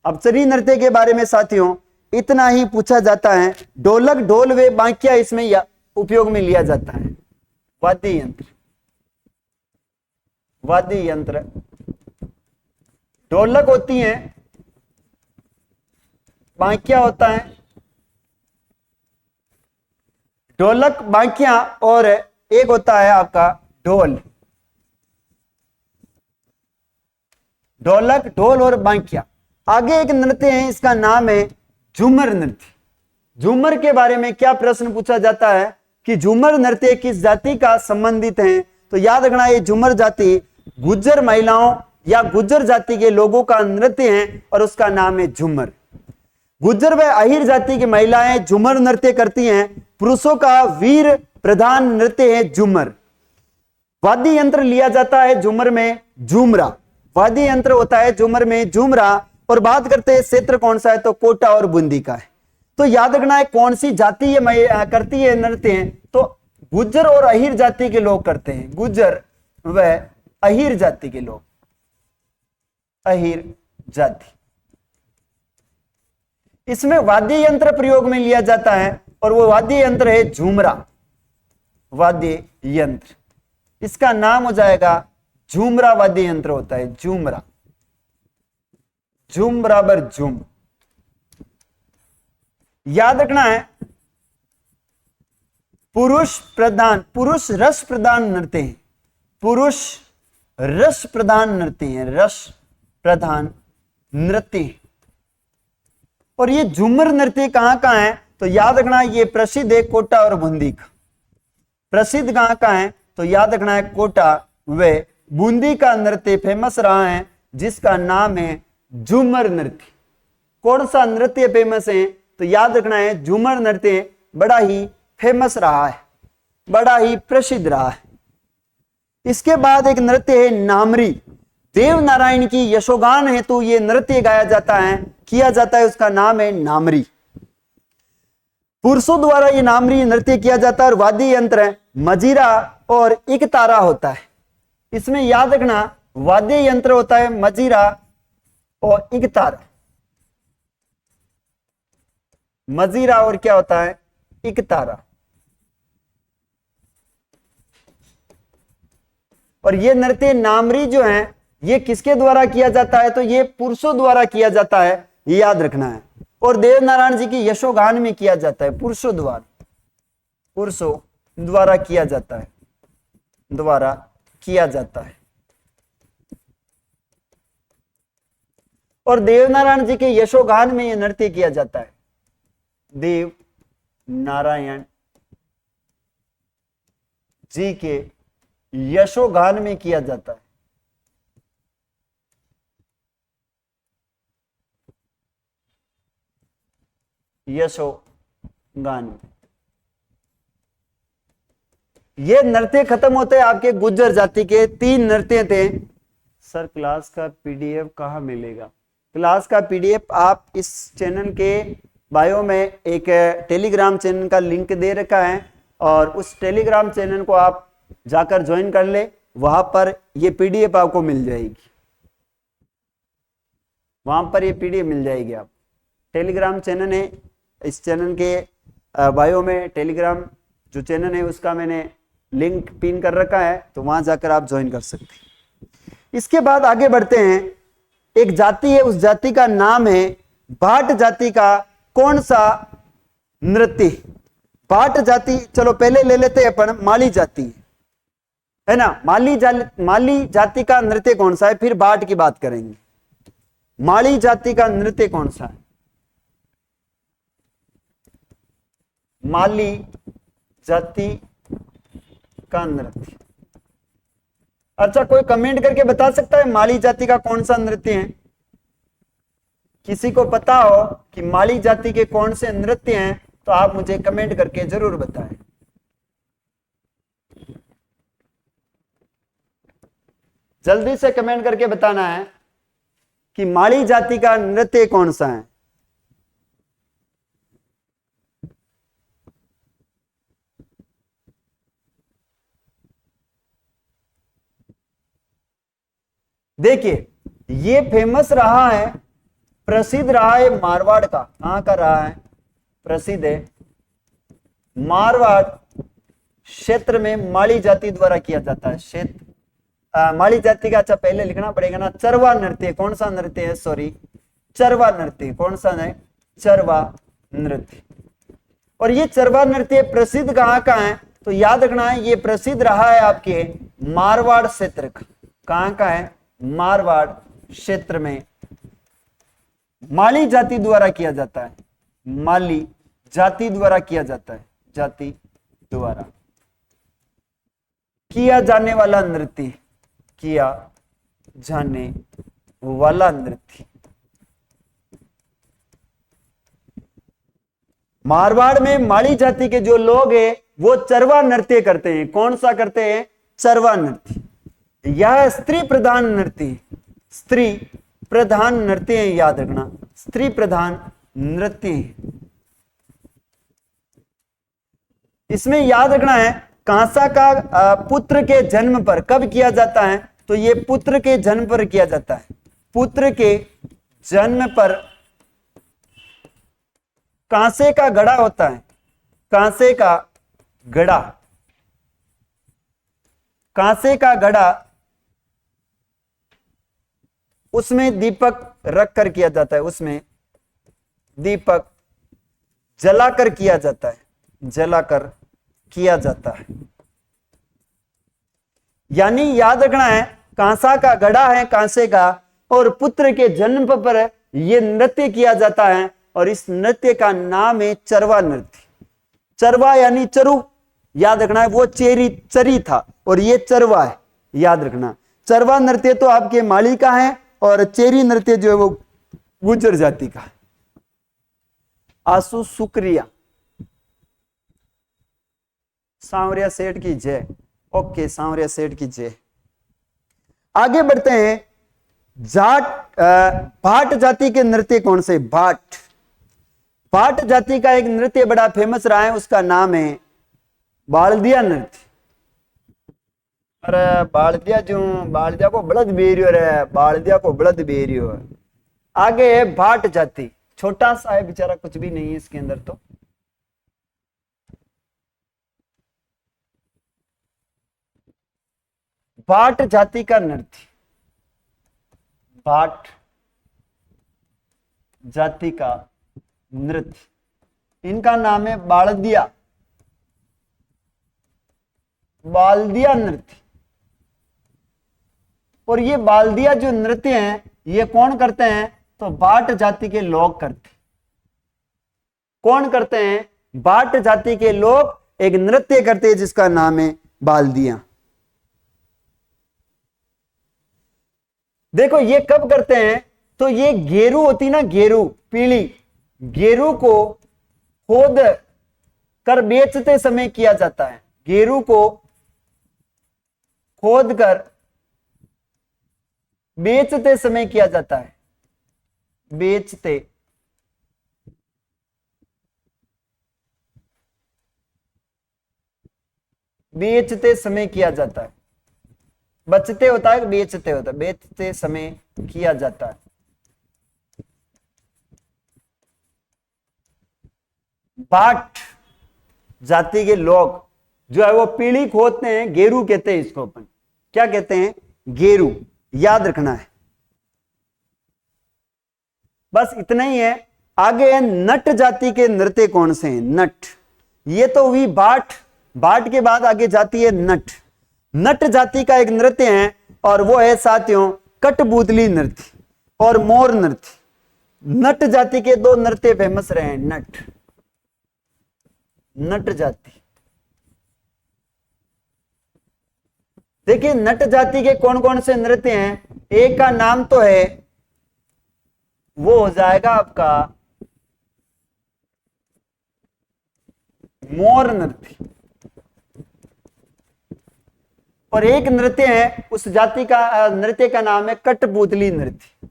अब चरी नृत्य के बारे में साथियों इतना ही पूछा जाता है। ढोलक, ढोल व बांकिया इसमें उपयोग में लिया जाता है। वाद्य यंत्र, वाद्य यंत्र, ढोलक होती है, बांकिया होता है, ढोलक, बांकिया और एक होता है आपका ढोल। ढोलक, ढोल और बांकिया। आगे एक नृत्य है, इसका नाम है झूमर नृत्य। झूमर के बारे में क्या प्रश्न पूछा जाता है कि झूमर नृत्य किस जाति का संबंधित है, तो याद रखना ये झूमर जाति गुज्जर महिलाओं या गुज्जर जाति के लोगों का नृत्य है और उसका नाम है झूमर। गुज्जर व अहिर जाति की महिलाएं झूमर नृत्य करती हैं। पुरुषों का वीर प्रधान नृत्य है झूमर। वाद्य यंत्र लिया जाता है झूमर में झूमरा। वाद्य यंत्र होता है झूमर में झूमरा। और बात करते हैं क्षेत्र कौन सा है, तो कोटा और बूंदी का है। तो याद रखना है कौन सी जाति ये करती है नृत्य, तो गुज्जर और अहिर जाति के लोग करते हैं। गुज्जर व अहिर जाति के लोग, अहिर जाति। इसमें वाद्य यंत्र प्रयोग में लिया जाता है और वो वाद्य यंत्र है झूमरा। वाद्य यंत्र, इसका नाम हो जाएगा झूमरा वाद्य यंत्र होता है। झूमरा, झूम बराबर झूम। याद रखना है पुरुष प्रधान, पुरुष रस प्रधान नृत्य है। पुरुष रस प्रधान नृत्य है, रस प्रधान नृत्य है। और ये झूमर नृत्य कहां कहां है, तो याद रखना ये प्रसिद्ध है कोटा और बूंदी का। प्रसिद्ध कहां का है, तो याद रखना है कोटा व बूंदी का नृत्य फेमस रहा है जिसका नाम है झूमर नृत्य। कौन सा नृत्य फेमस है, तो याद रखना है झूमर नृत्य बड़ा ही फेमस रहा है, बड़ा ही प्रसिद्ध रहा है। इसके बाद एक नृत्य है नामरी। देव नारायण की यशोगान हेतु ये नृत्य गाया जाता है, किया जाता है, उसका नाम है नामरी। पुरुषों द्वारा ये नामरी नृत्य किया जाता है और वाद्य यंत्र है मजीरा और इकतारा होता है। इसमें याद रखना वाद्य यंत्र होता है मजीरा और इकतारा। मजीरा और क्या होता है, इकतारा। और ये नृत्य नामरी जो है ये किसके द्वारा किया जाता है, तो ये पुरुषों द्वारा किया जाता है, ये याद रखना है। और देव नारायण जी की यशोगान में किया जाता है, पुरुषों द्वारा, पुरुषों द्वारा किया जाता है, द्वारा किया जाता है। और देव नारायण जी के यशोगान में यह नृत्य किया जाता है। देव नारायण जी के यशोगान में किया जाता है। यशोगान में ये नृत्य खत्म होते हैं आपके गुज्जर जाति के। 3 नृत्य थे। सर क्लास का पीडीएफ कहाँ मिलेगा? क्लास का पीडीएफ आप इस चैनल के बायो में एक टेलीग्राम चैनल का लिंक दे रखा है और उस टेलीग्राम चैनल को आप जाकर ज्वाइन कर ले, वहां पर ये पीडीएफ आपको मिल जाएगी, वहां पर ये पीडीएफ मिल जाएगी। आप टेलीग्राम चैनल है, इस चैनल के बायो में टेलीग्राम जो चैनल है उसका मैंने लिंक पिन कर रखा है, तो वहां जाकर आप ज्वाइन कर सकते हैं। इसके बाद आगे बढ़ते हैं। एक जाति है, उस जाति का नाम है भाट जाति का कौन सा नृत्य? भाट जाति, चलो पहले ले लेते हैं अपन माली जाति, है ना। माली जाति का नृत्य कौन सा है, फिर भाट की बात करेंगे। माली जाति का नृत्य कौन सा है? माली जाति का नृत्य। अच्छा, कोई कमेंट करके बता सकता है माली जाति का कौन सा नृत्य है? किसी को पता हो कि माली जाति के कौन से नृत्य हैं, तो आप मुझे कमेंट करके जरूर बताएं। जल्दी से कमेंट करके बताना है कि माली जाति का नृत्य कौन सा है। देखिए, ये फेमस रहा है, प्रसिद्ध रहा है मारवाड़ का। कहां का रहा है? प्रसिद्ध है मारवाड़ क्षेत्र में माली जाति द्वारा किया जाता है। क्षेत्र माली जाति का, अच्छा पहले लिखना पड़ेगा ना, चरवा नृत्य। कौन सा नृत्य है? सॉरी, चरवा नृत्य। कौन सा है? चरवा नृत्य। और ये चरवा नृत्य प्रसिद्ध कहाँ का है, तो याद रखना है ये प्रसिद्ध रहा है आपके मारवाड़ क्षेत्र का। कहाँ का है, मारवाड़ क्षेत्र में माली जाति द्वारा किया जाता है, माली जाति द्वारा किया जाता है, जाति द्वारा किया जाने वाला नृत्य, किया जाने वाला नृत्य। मारवाड़ में माली जाति के जो लोग हैं वो चरवा नृत्य करते हैं। कौन सा करते हैं, चरवा नृत्य। यह स्त्री प्रधान नृत्य, स्त्री प्रधान नृत्य है, याद रखना स्त्री प्रधान नृत्य है। इसमें याद रखना है कांसा का पुत्र के जन्म पर कब किया जाता है, तो ये पुत्र के जन्म पर किया जाता है। पुत्र के जन्म पर कांसे का घड़ा होता है, कांसे का घड़ा, कांसे का घड़ा, उसमें दीपक रख कर किया जाता है, उसमें दीपक जलाकर किया जाता है, जलाकर किया जाता है। यानी याद रखना है कांसा का घड़ा है, कांसे का, और पुत्र के जन्म पर यह नृत्य किया जाता है और इस नृत्य का नाम है चरवा नृत्य। चरवा यानी चरु, याद रखना है वो चरी था और ये चरवा है, याद रखना। चरवा नृत्य तो आपके माली का है और चेरी नृत्य जो है वो गुर्जर जाति का है। आसु शुक्रिया, सांवरिया सेठ की जय। ओके, सांवरिया सेठ की जय। आगे बढ़ते हैं। भाट जाति के नृत्य कौन से, भाट, भाट जाति का एक नृत्य बड़ा फेमस रहा है, उसका नाम है बालदिया नृत्य। अरे बालदिया को बलद बेरियो रे, बालदिया को बलद बेरियो। आगे है भाट जाति, छोटा सा है बेचारा, कुछ भी नहीं है इसके अंदर। तो भाट जाति का नृत्य, भाट जाति का नृत्य, इनका नाम है बालदिया, बालदिया नृत्य। और ये बालदिया जो नृत्य हैं ये कौन करते हैं, तो भाट जाति के लोग करते। कौन करते हैं, भाट जाति के लोग एक नृत्य करते हैं जिसका नाम है बालदिया। देखो ये कब करते हैं, तो ये गेरू होती ना, गेरू पीली, गेरू को खोद कर बेचते समय किया जाता है। गेरू को खोद कर बेचते समय किया जाता है, बेचते समय किया जाता है। बचते होता है, बेचते होता है, बेचते समय किया जाता है। भाट जाति के लोग जो है वो पीली खोदते हैं, गेरू कहते हैं इसको, अपन क्या कहते हैं, गेरू, याद रखना है। बस इतना ही है। आगे है नट जाति के नृत्य कौन से हैं, नट। ये तो हुई भाट, भाट के बाद आगे जाती है नट। नट जाति का एक नृत्य है और वो है साथियों कठपुतली नृत्य और मोर नृत्य। नट जाति के दो नृत्य फेमस रहे हैं, नट जाति। देखिए नट जाति के कौन कौन से नृत्य हैं, एक का नाम तो है वो हो जाएगा आपका मोर नृत्य, और एक नृत्य है उस जाति का नृत्य का नाम है कठपुतली नृत्य,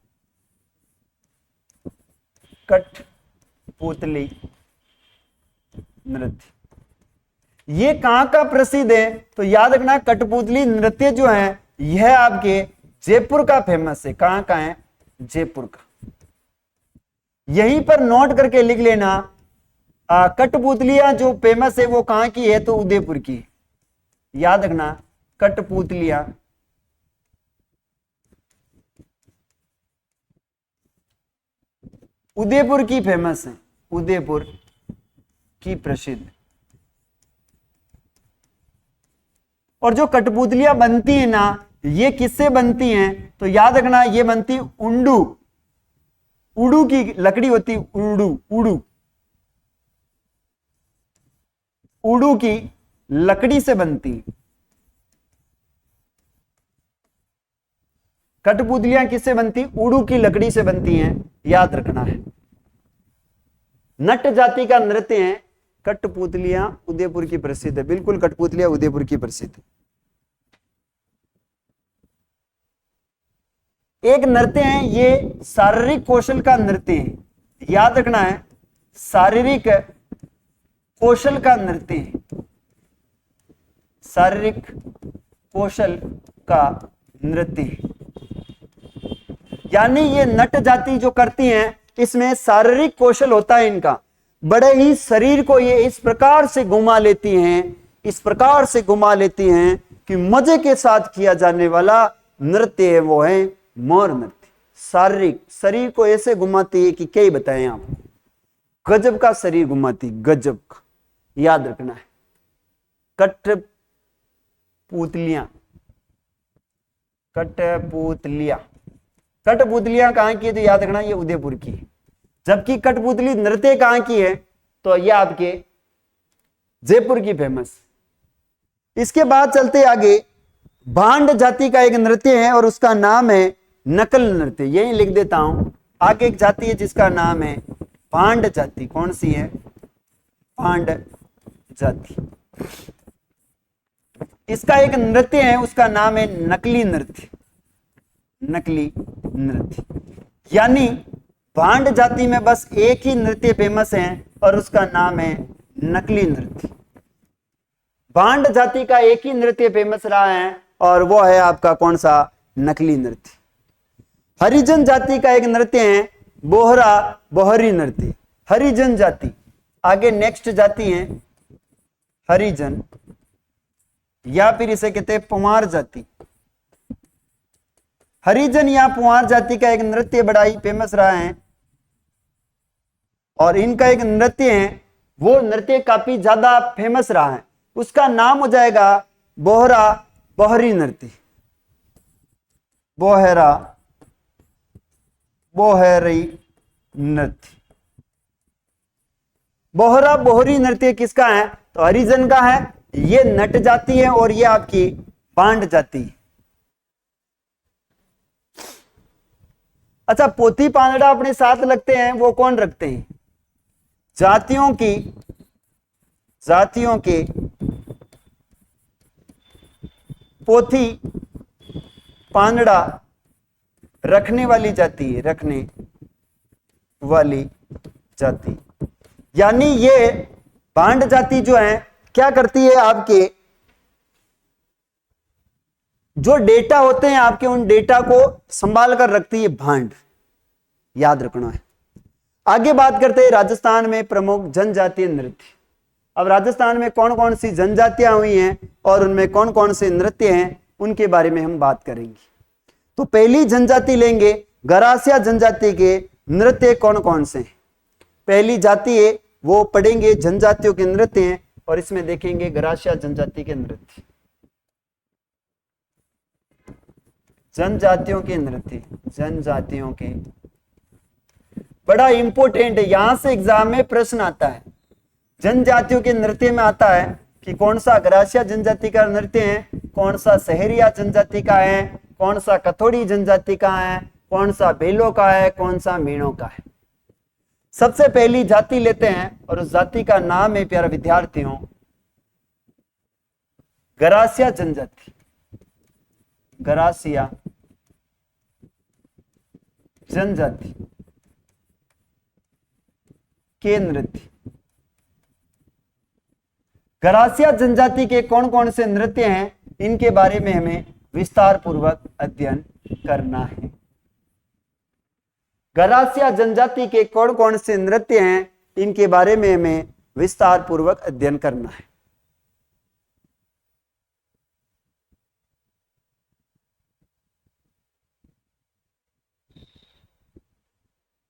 कठपुतली नृत्य। ये कहां का प्रसिद्ध है, तो याद रखना कठपुतली नृत्य जो है यह आपके जयपुर का फेमस है। कहां का है, जयपुर का। यहीं पर नोट करके लिख लेना, कठपुतलियां जो फेमस है वो कहां की है, तो उदयपुर की। याद रखना कठपुतलियां उदयपुर की फेमस है, उदयपुर की प्रसिद्ध। और जो कठपुतलियां बनती है ना, ये किससे बनती हैं? तो याद रखना, ये बनती उंडू, उड़ू की लकड़ी होती, उड़ू, उड़ू, उड़ू की लकड़ी से बनती। कठपुतलियां किससे बनती? उड़ू की लकड़ी से बनती हैं, याद रखना है। नट जाति का नृत्य है कठपुतलियां, उदयपुर की प्रसिद्ध है। बिल्कुल, कठपुतलियां उदयपुर की प्रसिद्ध है। एक नृत्य है, ये शारीरिक कौशल का नृत्य है, याद रखना है, शारीरिक कौशल का नृत्य है, शारीरिक कौशल का नृत्य है। यानी ये नट जाति जो करती हैं, इसमें शारीरिक कौशल होता है इनका। बड़े ही शरीर को ये इस प्रकार से घुमा लेती हैं, इस प्रकार से घुमा लेती हैं कि मजे के साथ किया जाने वाला नृत्य है, वो है मोर नृत्य। शारीरिक, शरीर को ऐसे घुमाती है कि क्या ही बताएं आप, गजब का शरीर घुमाती, गजब का, याद रखना है। कठपुतलियां, कठपुतलियां, कठपुतलियां कहां की है? तो याद रखना, ये उदयपुर की है। जबकि कठपुतली नृत्य कहां की है? तो ये आपके जयपुर की फेमस। इसके बाद चलते आगे, भांड जाति का एक नृत्य है और उसका नाम है नकल नृत्य। यही लिख देता हूं। आगे एक जाति है जिसका नाम है भांड जाति। कौन सी है? भांड जाति। इसका एक नृत्य है, उसका नाम है नकली नृत्य, नकली नृत्य। यानी भांड जाति में बस एक ही नृत्य फेमस है और उसका नाम है नकली नृत्य। भांड जाति का एक ही नृत्य फेमस रहा है और वो है आपका कौन सा? नकली नृत्य। हरिजन जाति का एक नृत्य है बोहरा, बोहरी नृत्य, हरिजन जाति। आगे नेक्स्ट जाति है हरिजन, या फिर इसे कहते हैं पुमार जाति। हरिजन या पुमार जाति का एक नृत्य बड़ा ही फेमस रहा है और इनका एक नृत्य है, वो नृत्य काफी ज्यादा फेमस रहा है, उसका नाम हो जाएगा बोहरा, बोहरी नृत्य। बोहरा, बोहरी नृत्य। बोहरा, बोहरी नृत्य किसका है? तो हरिजन का है। ये नट जाति है और ये आपकी भांड जाति। अच्छा, पोथी पांदड़ा अपने साथ लगते हैं, वो कौन रखते हैं? जातियों के पोथी पांदड़ा रखने वाली जाति है, रखने वाली जाति। यानी ये भांड जाति जो है क्या करती है? आपके जो डेटा होते हैं आपके, उन डेटा को संभाल कर रखती है भांड, याद रखना है। आगे बात करते हैं राजस्थान में प्रमुख जनजातीय नृत्य। अब राजस्थान में कौन कौन सी जनजातियां हुई हैं और उनमें कौन कौन से नृत्य हैं, उनके बारे में हम बात करेंगे। तो पहली जनजाति लेंगे, गरासिया जनजाति के नृत्य कौन कौन से हैं। पहली जाति है वो पढ़ेंगे जनजातियों के नृत्य हैं और इसमें देखेंगे गरासिया जनजाति के नृत्य, जनजातियों के नृत्य, जनजातियों के। बड़ा इंपॉर्टेंट है, यहां से एग्जाम में प्रश्न आता है। जनजातियों के नृत्य में आता है कि कौन सा गरासिया जनजाति का नृत्य है, कौन सा सहरिया जनजाति का है, कौन सा कथोड़ी जनजाति का है, कौन सा बेलो का है, कौन सा मीणों का है। सबसे पहली जाति लेते हैं और उस जाति का नाम है प्यारे विद्यार्थियों गरासिया जनजाति। गरासिया जनजाति के नृत्य। गरासिया जनजाति के कौन कौन से नृत्य हैं, इनके बारे में हमें विस्तार पूर्वक अध्ययन करना है। गरासिया जनजाति के कौन कौन से नृत्य हैं, इनके बारे में हमें विस्तार पूर्वक अध्ययन करना है।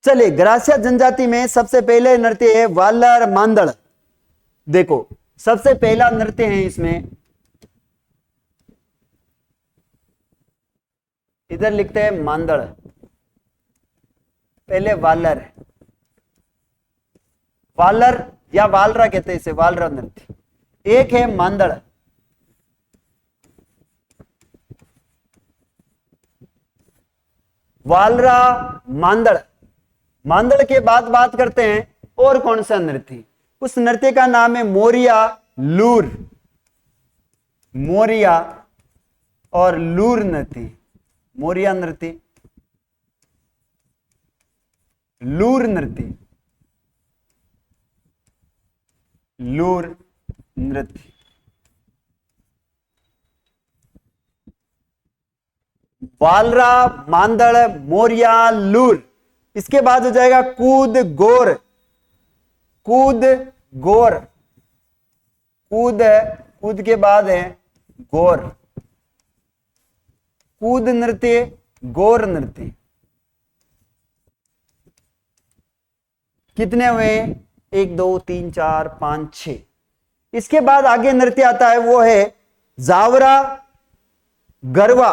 चलिए, गरासिया जनजाति में सबसे पहले नृत्य है वालर मांदड़। देखो सबसे पहला नृत्य है इसमें, इधर लिखते हैं मांदड़, पहले वालर, वालर या वालरा कहते हैं इसे, वालरा नृत्य। एक है मांदड़, वालरा, मांदड़। मांदड़ के बाद बात करते हैं और कौन सा नृत्य, उस नृत्य का नाम है मोरिया लूर, मोरिया और लूर नृत्य। मोरिया नृत्य, लूर नृत्य, लूर नृत्य। वालरा, मांदड़, मोरिया, लूर। इसके बाद हो जाएगा कूद गोर, कूद गोर, कूद है, कूद के बाद है गोर, कूद नृत्य, गोर नृत्य। कितने हुए, 1 2 3 4 5 6। इसके बाद आगे नृत्य आता है, वो है जावरा, गरबा,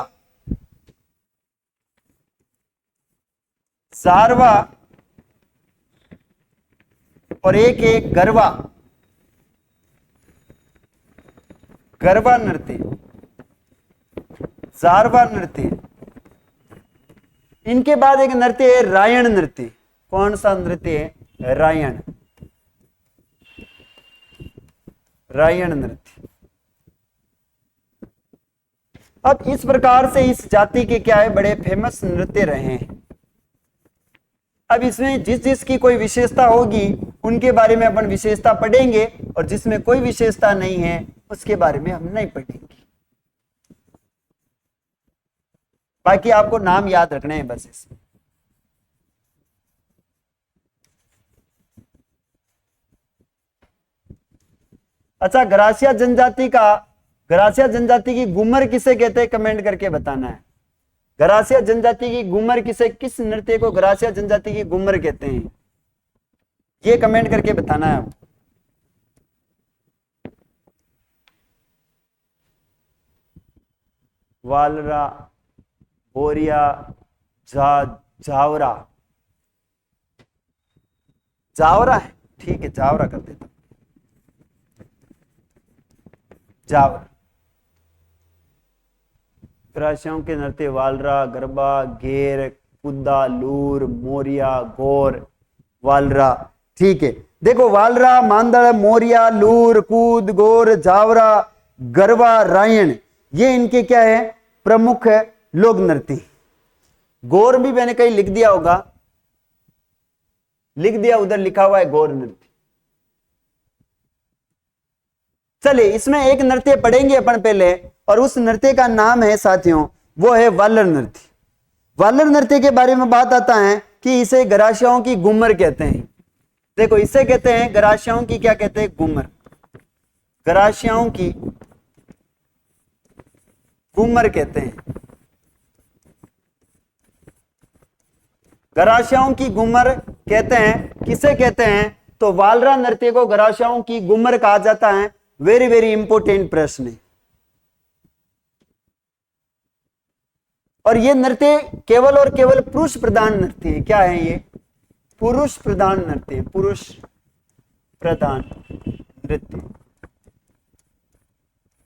सारवा और एक एक गरबा, गरबा नृत्य, जारवा नृत्य। इनके बाद एक नृत्य है रायण नृत्य। कौन सा नृत्य है, रायण, रायण नृत्य। अब इस प्रकार से इस जाति के क्या है, बड़े फेमस नृत्य रहे हैं। अब इसमें जिस जिस की कोई विशेषता होगी उनके बारे में अपन विशेषता पढ़ेंगे, और जिसमें कोई विशेषता नहीं है उसके बारे में हम नहीं पढ़ेंगे। बाकी आपको नाम याद रखने हैं बस इसमें। अच्छा, गरासिया जनजाति का, गरासिया जनजाति की घूमर किसे कहते हैं, कमेंट करके बताना है। गरासिया जनजाति की घूमर किसे, किस नृत्य को गरासिया जनजाति की घूमर कहते हैं, ये कमेंट करके बताना है। वालरा, बोरिया, जावरा, जावरा है, ठीक है, जावरा कर देता हूं, जावरा। गरासियों के नृत्य वालरा, गरबा, घेर, कुद्दा, लूर, मोरिया, गोर, वालरा। ठीक है, देखो वालरा, मांदड़, मोरिया, लूर, कूद, गोर, जावरा, गरबा, रायण, ये इनके क्या है, प्रमुख है लोक नृत्य। गोर भी मैंने कहीं लिख दिया होगा, लिख दिया, उधर लिखा हुआ है गोर नृत्य। चलिए इसमें एक नृत्य पढ़ेंगे अपन पहले, और उस नृत्य का नाम है साथियों, वो है वालर नृत्य। वालर नृत्य के बारे में बात आता है कि इसे गरासियाओं की घूमर कहते हैं। देखो इसे कहते हैं गरासियाओं की, क्या कहते हैं, घूमर, गरासियाओं की घूमर कहते हैं। गरासियाओं की घूमर कहते हैं, किसे कहते हैं, तो वालरा नृत्य को गरासियाओं की घूमर कहा जाता है। वेरी वेरी इंपोर्टेंट प्रश्न है। और ये नृत्य केवल और केवल पुरुष प्रधान नृत्य है। क्या है ये, पुरुष प्रधान नृत्य, पुरुष प्रधान नृत्य।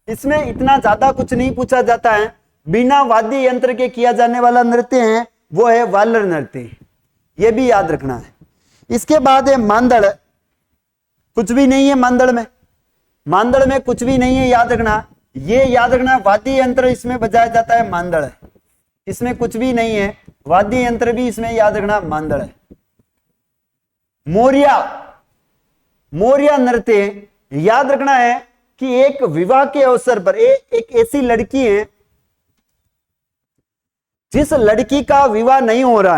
इसमें इतना ज्यादा कुछ नहीं पूछा जाता है, बिना वाद्य यंत्र के किया जाने वाला नृत्य है वो है वालर नृत्य, ये भी याद रखना है। इसके बाद है मांदड़, कुछ भी नहीं है मांदड़ में, मांदड़ में कुछ भी नहीं है, याद रखना, ये याद रखना, वाद्य यंत्र इसमें बजाया जाता है, मांदड़ है, इसमें कुछ भी नहीं है, वाद्य यंत्र भी इसमें याद रखना मांदड़ है। मोरिया, मोरिया नृत्य याद रखना है कि एक विवाह के अवसर पर एक ऐसी लड़की है जिस लड़की का विवाह नहीं हो रहा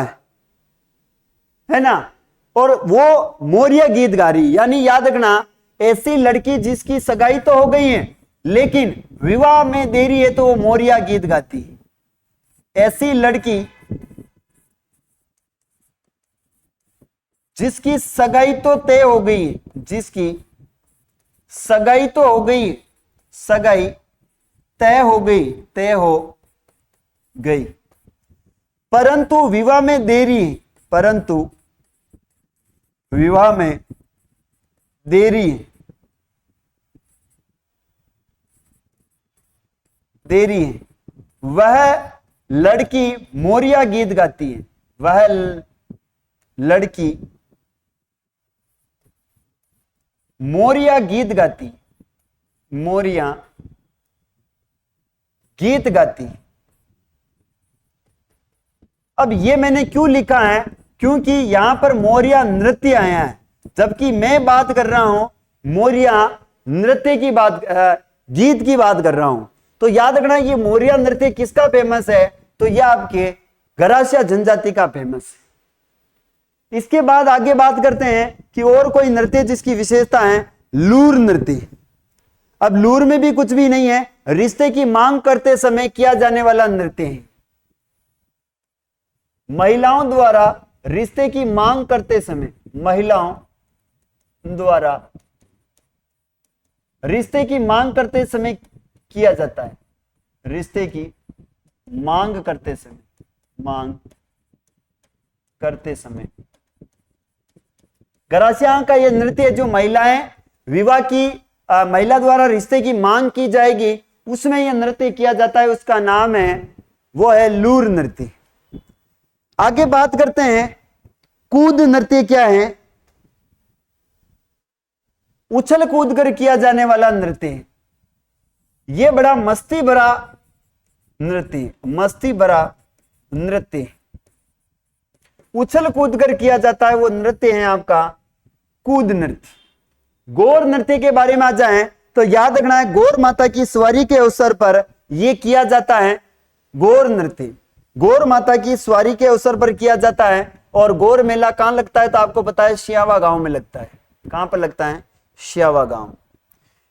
है ना, और वो मोरिया गीत गा रही, यानी याद रखना ऐसी लड़की जिसकी सगाई तो हो गई है लेकिन विवाह में देरी है तो वो मोरिया गीत गाती है। ऐसी लड़की जिसकी सगाई तो तय हो गई है, जिसकी सगाई तो हो गई, सगाई तय हो गई, तय हो गई, परंतु विवाह में देरी, परंतु विवाह में देरी, देरी है। वह लड़की मोरिया गीत गाती है, वह लड़की मोरिया गीत गाती, मोरिया गीत गाती। अब ये मैंने क्यों लिखा है, क्योंकि यहां पर मोरिया नृत्य आया है, जबकि मैं बात कर रहा हूं मोरिया नृत्य की बात, गीत की बात कर रहा हूं। तो याद रखना ये मोरिया नृत्य किसका फेमस है, तो यह आपके गरासिया जनजाति का फेमस है। इसके बाद आगे बात करते हैं कि और कोई नृत्य जिसकी विशेषता है, लूर नृत्य। अब लूर में भी कुछ भी नहीं है, रिश्ते की मांग करते समय किया जाने वाला नृत्य है। महिलाओं द्वारा रिश्ते की मांग करते समय, महिलाओं द्वारा रिश्ते की मांग करते समय किया जाता है, रिश्ते की मांग करते समय, मांग करते समय। गरासिया का यह नृत्य जो महिलाएं विवाह की, महिला द्वारा रिश्ते की मांग की जाएगी उसमें यह नृत्य किया जाता है, उसका नाम है, वो है लूर नृत्य। आगे बात करते हैं कूद नृत्य क्या है, उछल कूद कर किया जाने वाला नृत्य है। यह बड़ा मस्ती भरा नृत्य, मस्ती भरा नृत्य, उछल कूद कर किया जाता है, वो नृत्य है आपका कूद नृत्य। गौर नृत्य के बारे में आ जाएं तो याद रखना है, गौर माता की सवारी के अवसर पर यह किया जाता है गौर नृत्य। गौर माता की सवारी के अवसर पर किया जाता है। और गौर मेला कहां लगता है, तो आपको पता है सियावा गांव में लगता है। कहां पर लगता है, सियावा गांव।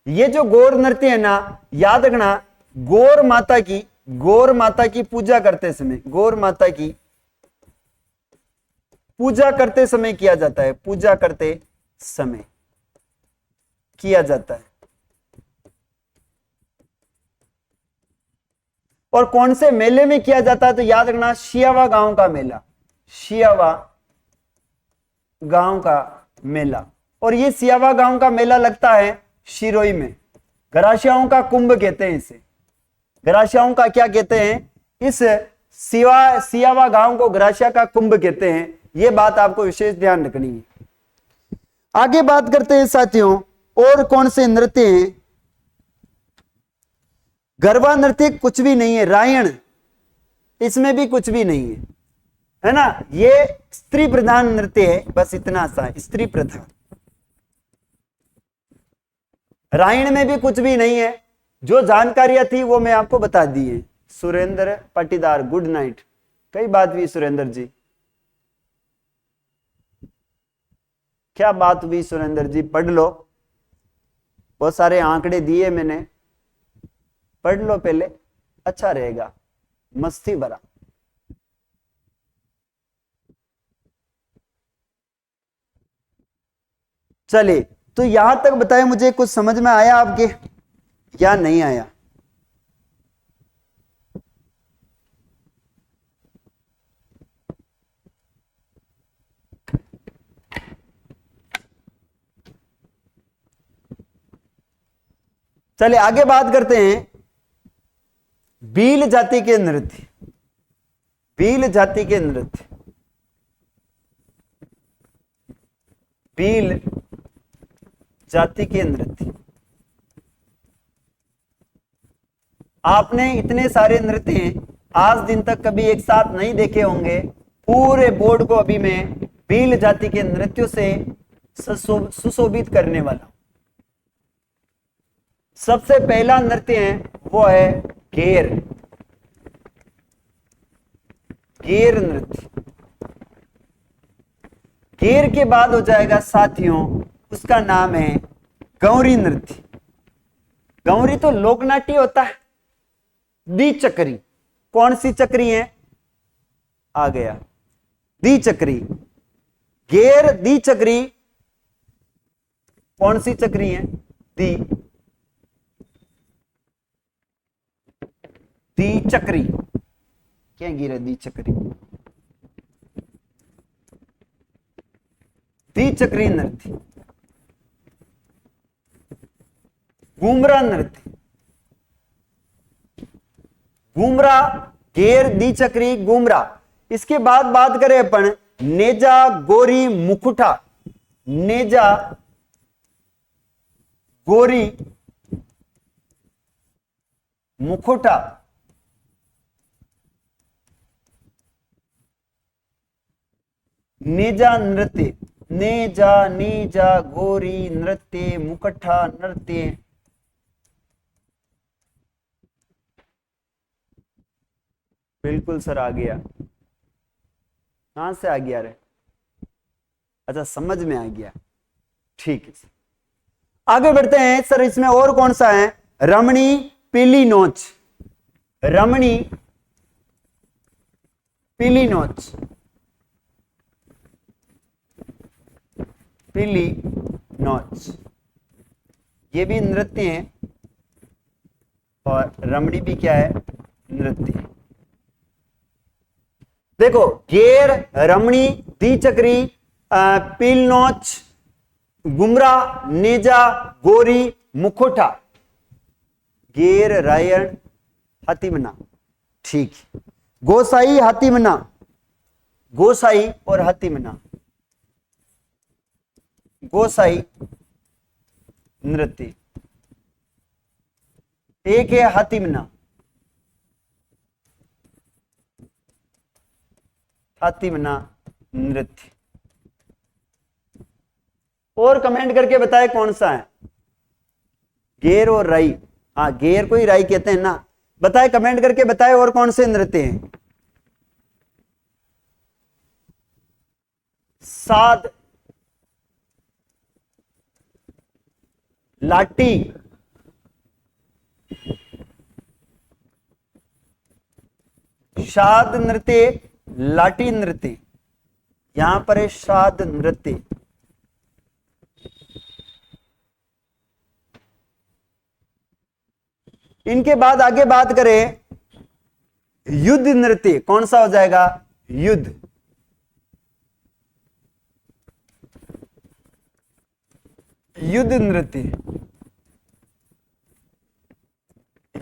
ये जो गौर नृत्य है ना, याद रखना गौर माता की पूजा करते समय, गौर माता की पूजा करते समय किया जाता है, पूजा करते समय किया जाता है। और कौन से मेले में किया जाता है, तो याद रखना सियावा गांव का मेला, सियावा गांव का मेला। और ये सियावा गांव का मेला लगता है शिरोई में। गरासियाओं का कुंभ कहते हैं इसे, गरासियाओं का क्या कहते हैं, इस सियावा गांव को गरासिया का कुंभ कहते हैं। यह बात आपको विशेष ध्यान रखनी है। आगे बात करते हैं साथियों, और कौन से नृत्य हैं। गरबा नृत्य कुछ भी नहीं है, रायण इसमें भी कुछ भी नहीं है ना। ये स्त्री प्रधान नृत्य है, बस इतना सा, स्त्री प्रधान। रायण में भी कुछ भी नहीं है। जो जानकारियां थी वो मैं आपको बता दी है। Surendra Patidar, good night. कई बात हुई सुरेंद्र जी, क्या बात हुई सुरेंद्र जी, पढ़ लो, बहुत सारे आंकड़े दिए मैंने, पढ़ लो पहले, अच्छा रहेगा, मस्ती भरा। चलिए, तो यहां तक बताए, मुझे कुछ समझ में आया आपके या नहीं आया। चलिए आगे बात करते हैं भील जाति के नृत्य। भील जाति के नृत्य, भील जाति के नृत्य। आपने इतने सारे नृत्य आज दिन तक कभी एक साथ नहीं देखे होंगे। पूरे बोर्ड को अभी मैं भील जाति के नृत्यों से सुशोभित करने वाला। सबसे पहला नृत्य है वो है घेर, घेर नृत्य। घेर के बाद हो जाएगा साथियों, उसका नाम है गौरी नृत्य। गौरी तो लोकनाट्य होता है। द्विचक्री, कौन सी चक्री है, आ गया द्विचक्री। घेर द्विचक्री, कौन सी चक्री है, द्विचक्री, क्या गिरा द्विचक्री, द्विचक्री नृत्य, घूमरा नृत्य, घूमरा, घेर, द्विचक्री, घूमरा। इसके बाद बात करें अपन नेजा, गोरी, मुकुटा, नेजा, गोरी, मुकुटा, नेजा नृत्य, नेजा, नेजा, गोरी नृत्य, मुकुटा नृत्य। बिल्कुल सर, आ गया। कहां से आ गया रे? अच्छा, समझ में आ गया, ठीक है। आगे बढ़ते हैं सर, इसमें और कौन सा है? रमणी, पीली नोच, रमणी, पीली नोच, पीली नोच, ये भी नृत्य है और रमणी भी क्या है? नृत्य है। देखो, घेर, रमणी, द्विचक्री, पीलनोच, गुमरा, नेजा, गोरी, मुखोटा, घेर, रायण, हाथीमना, ठीक है। गोसाई, हाथीमना, गोसाई और हाथीमना, गोसाई नृत्य, एक है हाथीमना, हाथीमना नृत्य। और कमेंट करके बताए कौन सा है? घेर और राई, हाँ घेर को ही राई कहते हैं ना। बताए, कमेंट करके बताए और कौन से नृत्य हैं? साध, लाठी, शाद नृत्य, लाठी नृत्य, यहां पर है शाद नृत्य। इनके बाद आगे बात करें युद्ध नृत्य, कौन सा हो जाएगा? युद्ध, युद्ध नृत्य।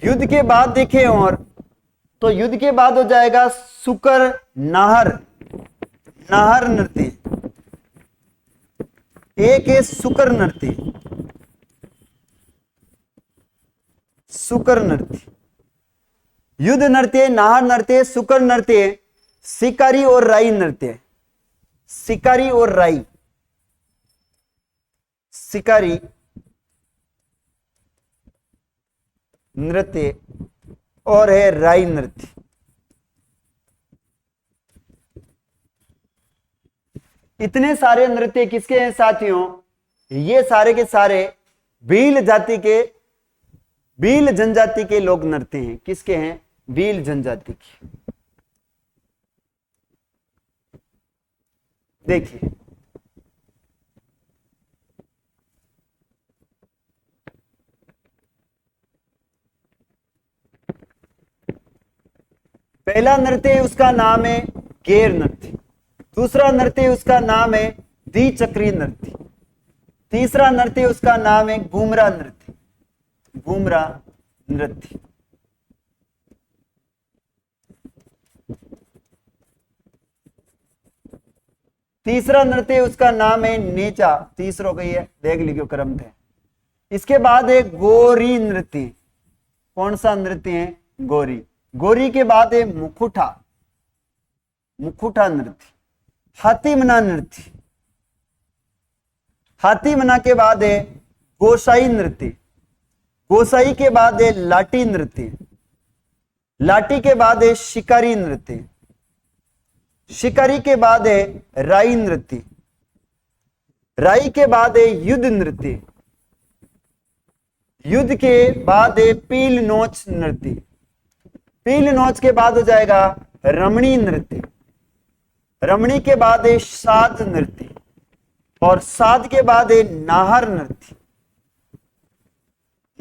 युद्ध के बाद देखें और तो युद्ध के बाद हो जाएगा सुकर, नाहर, नाहर नृत्य, एक है सुकर नृत्य, सुकर नृत्य, युद्ध नृत्य, नाहर नृत्य, सुकर नृत्य, शिकारी और राई नृत्य, शिकारी और राई, शिकारी नृत्य और है राई नृत्य। इतने सारे नृत्य किसके हैं साथियों? ये सारे के सारे भील जाति के, भील जनजाति के लोक नृत्य हैं। किसके हैं? भील जनजाति के। देखिए, पहला नृत्य उसका नाम है घेर नृत्य, दूसरा नृत्य उसका नाम है द्विचक्री नृत्य, तीसरा नृत्य उसका नाम है घूमरा नृत्य, घूमरा नृत्य। तीसरा नृत्य उसका नाम है नेचा, तीसरो गई है, देख लीजिए क्रम थे। इसके बाद है गोरी नृत्य। कौन सा नृत्य है? गोरी। गोरी के बाद है मुकुटा, मुकुटा नृत्य। हाथीमना नृत्य, हाथीमना के बाद है गोसाई नृत्य, गोसाई के बाद है लाठी नृत्य, लाठी के बाद है शिकारी नृत्य, शिकारी के बाद है राई नृत्य, राई के बाद है युद्ध नृत्य, युद्ध के बाद है पील नोच नृत्य, पील नोच के बाद हो जाएगा रमणी नृत्य, रमणी के बाद है साध नृत्य और साध के बाद है नाहर नृत्य,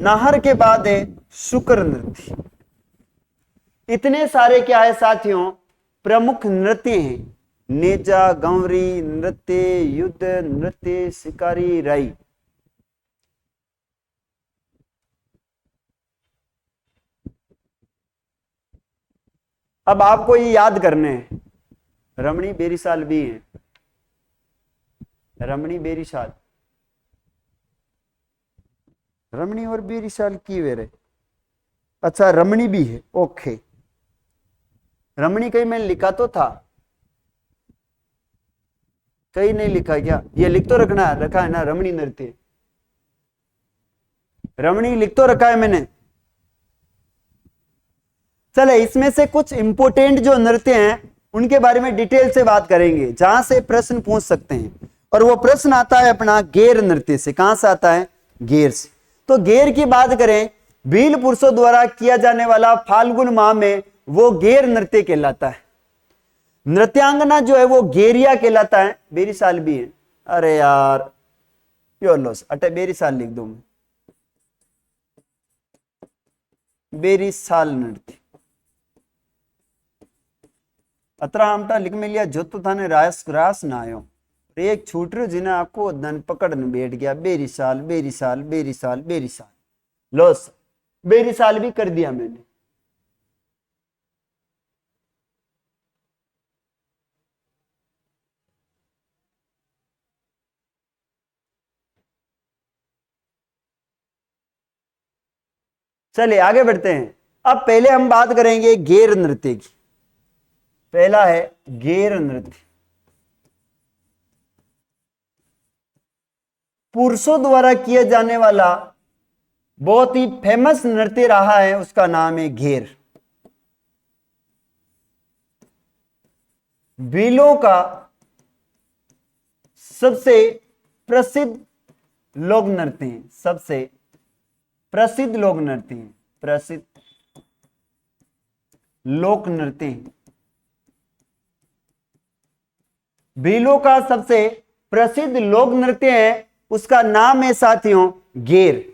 नाहर के बाद है शुक्र नृत्य। इतने सारे क्या है साथियों, प्रमुख नृत्य हैं। नेजा, गंवरी नृत्य, युद्ध नृत्य, शिकारी, राई। अब आपको ये याद करने हैं। रमणी बेरिसाल भी है, रमणी बेरिसाल, रमणी और बेरिसाल की वे रहे। अच्छा रमणी भी है, ओके। रमणी कहीं मैंने लिखा तो था, कहीं नहीं लिखा क्या? ये लिख तो रखा है ना, रमणी नृत्य, रमणी लिख तो रखा है मैंने। चले इसमें से कुछ इंपोर्टेंट जो नृत्य हैं उनके बारे में डिटेल से बात करेंगे, जहां से प्रश्न पूछ सकते हैं। और वो प्रश्न आता है अपना गेर नृत्य से। कहां से आता है? गेर से। तो गेर की बात करें, भील पुरुषों द्वारा किया जाने वाला फाल्गुन माह में वो गेर नृत्य कहलाता है। नृत्यांगना जो है वो गेरिया कहलाता है। बेरिसाल भी है, अरे यार प्योर लॉस, अटे बेरिसाल लिख दो मैं, बेरिसाल नृत्य। अतरा आमटा लिख में लिया जो तो थाने रास रास ना आयो, एक छूट रही जिन्हें आपको धन पकड़ने बैठ गया। बेरिसाल बेरिसाल बेरिसाल बेरिसाल लॉस, बेरिसाल भी कर दिया मैंने। चलिए आगे बढ़ते हैं। अब पहले हम बात करेंगे गेर नृत्य की। पहला है गेर नृत्य। पुरुषों द्वारा किया जाने वाला बहुत ही फेमस नृत्य रहा है, उसका नाम है घेर। भीलों का सबसे प्रसिद्ध लोक नृत्य है, सबसे प्रसिद्ध लोक नृत्य है, प्रसिद्ध लोक नृत्य है। भीलों का सबसे प्रसिद्ध लोक नृत्य है, उसका नाम है साथियों गेर।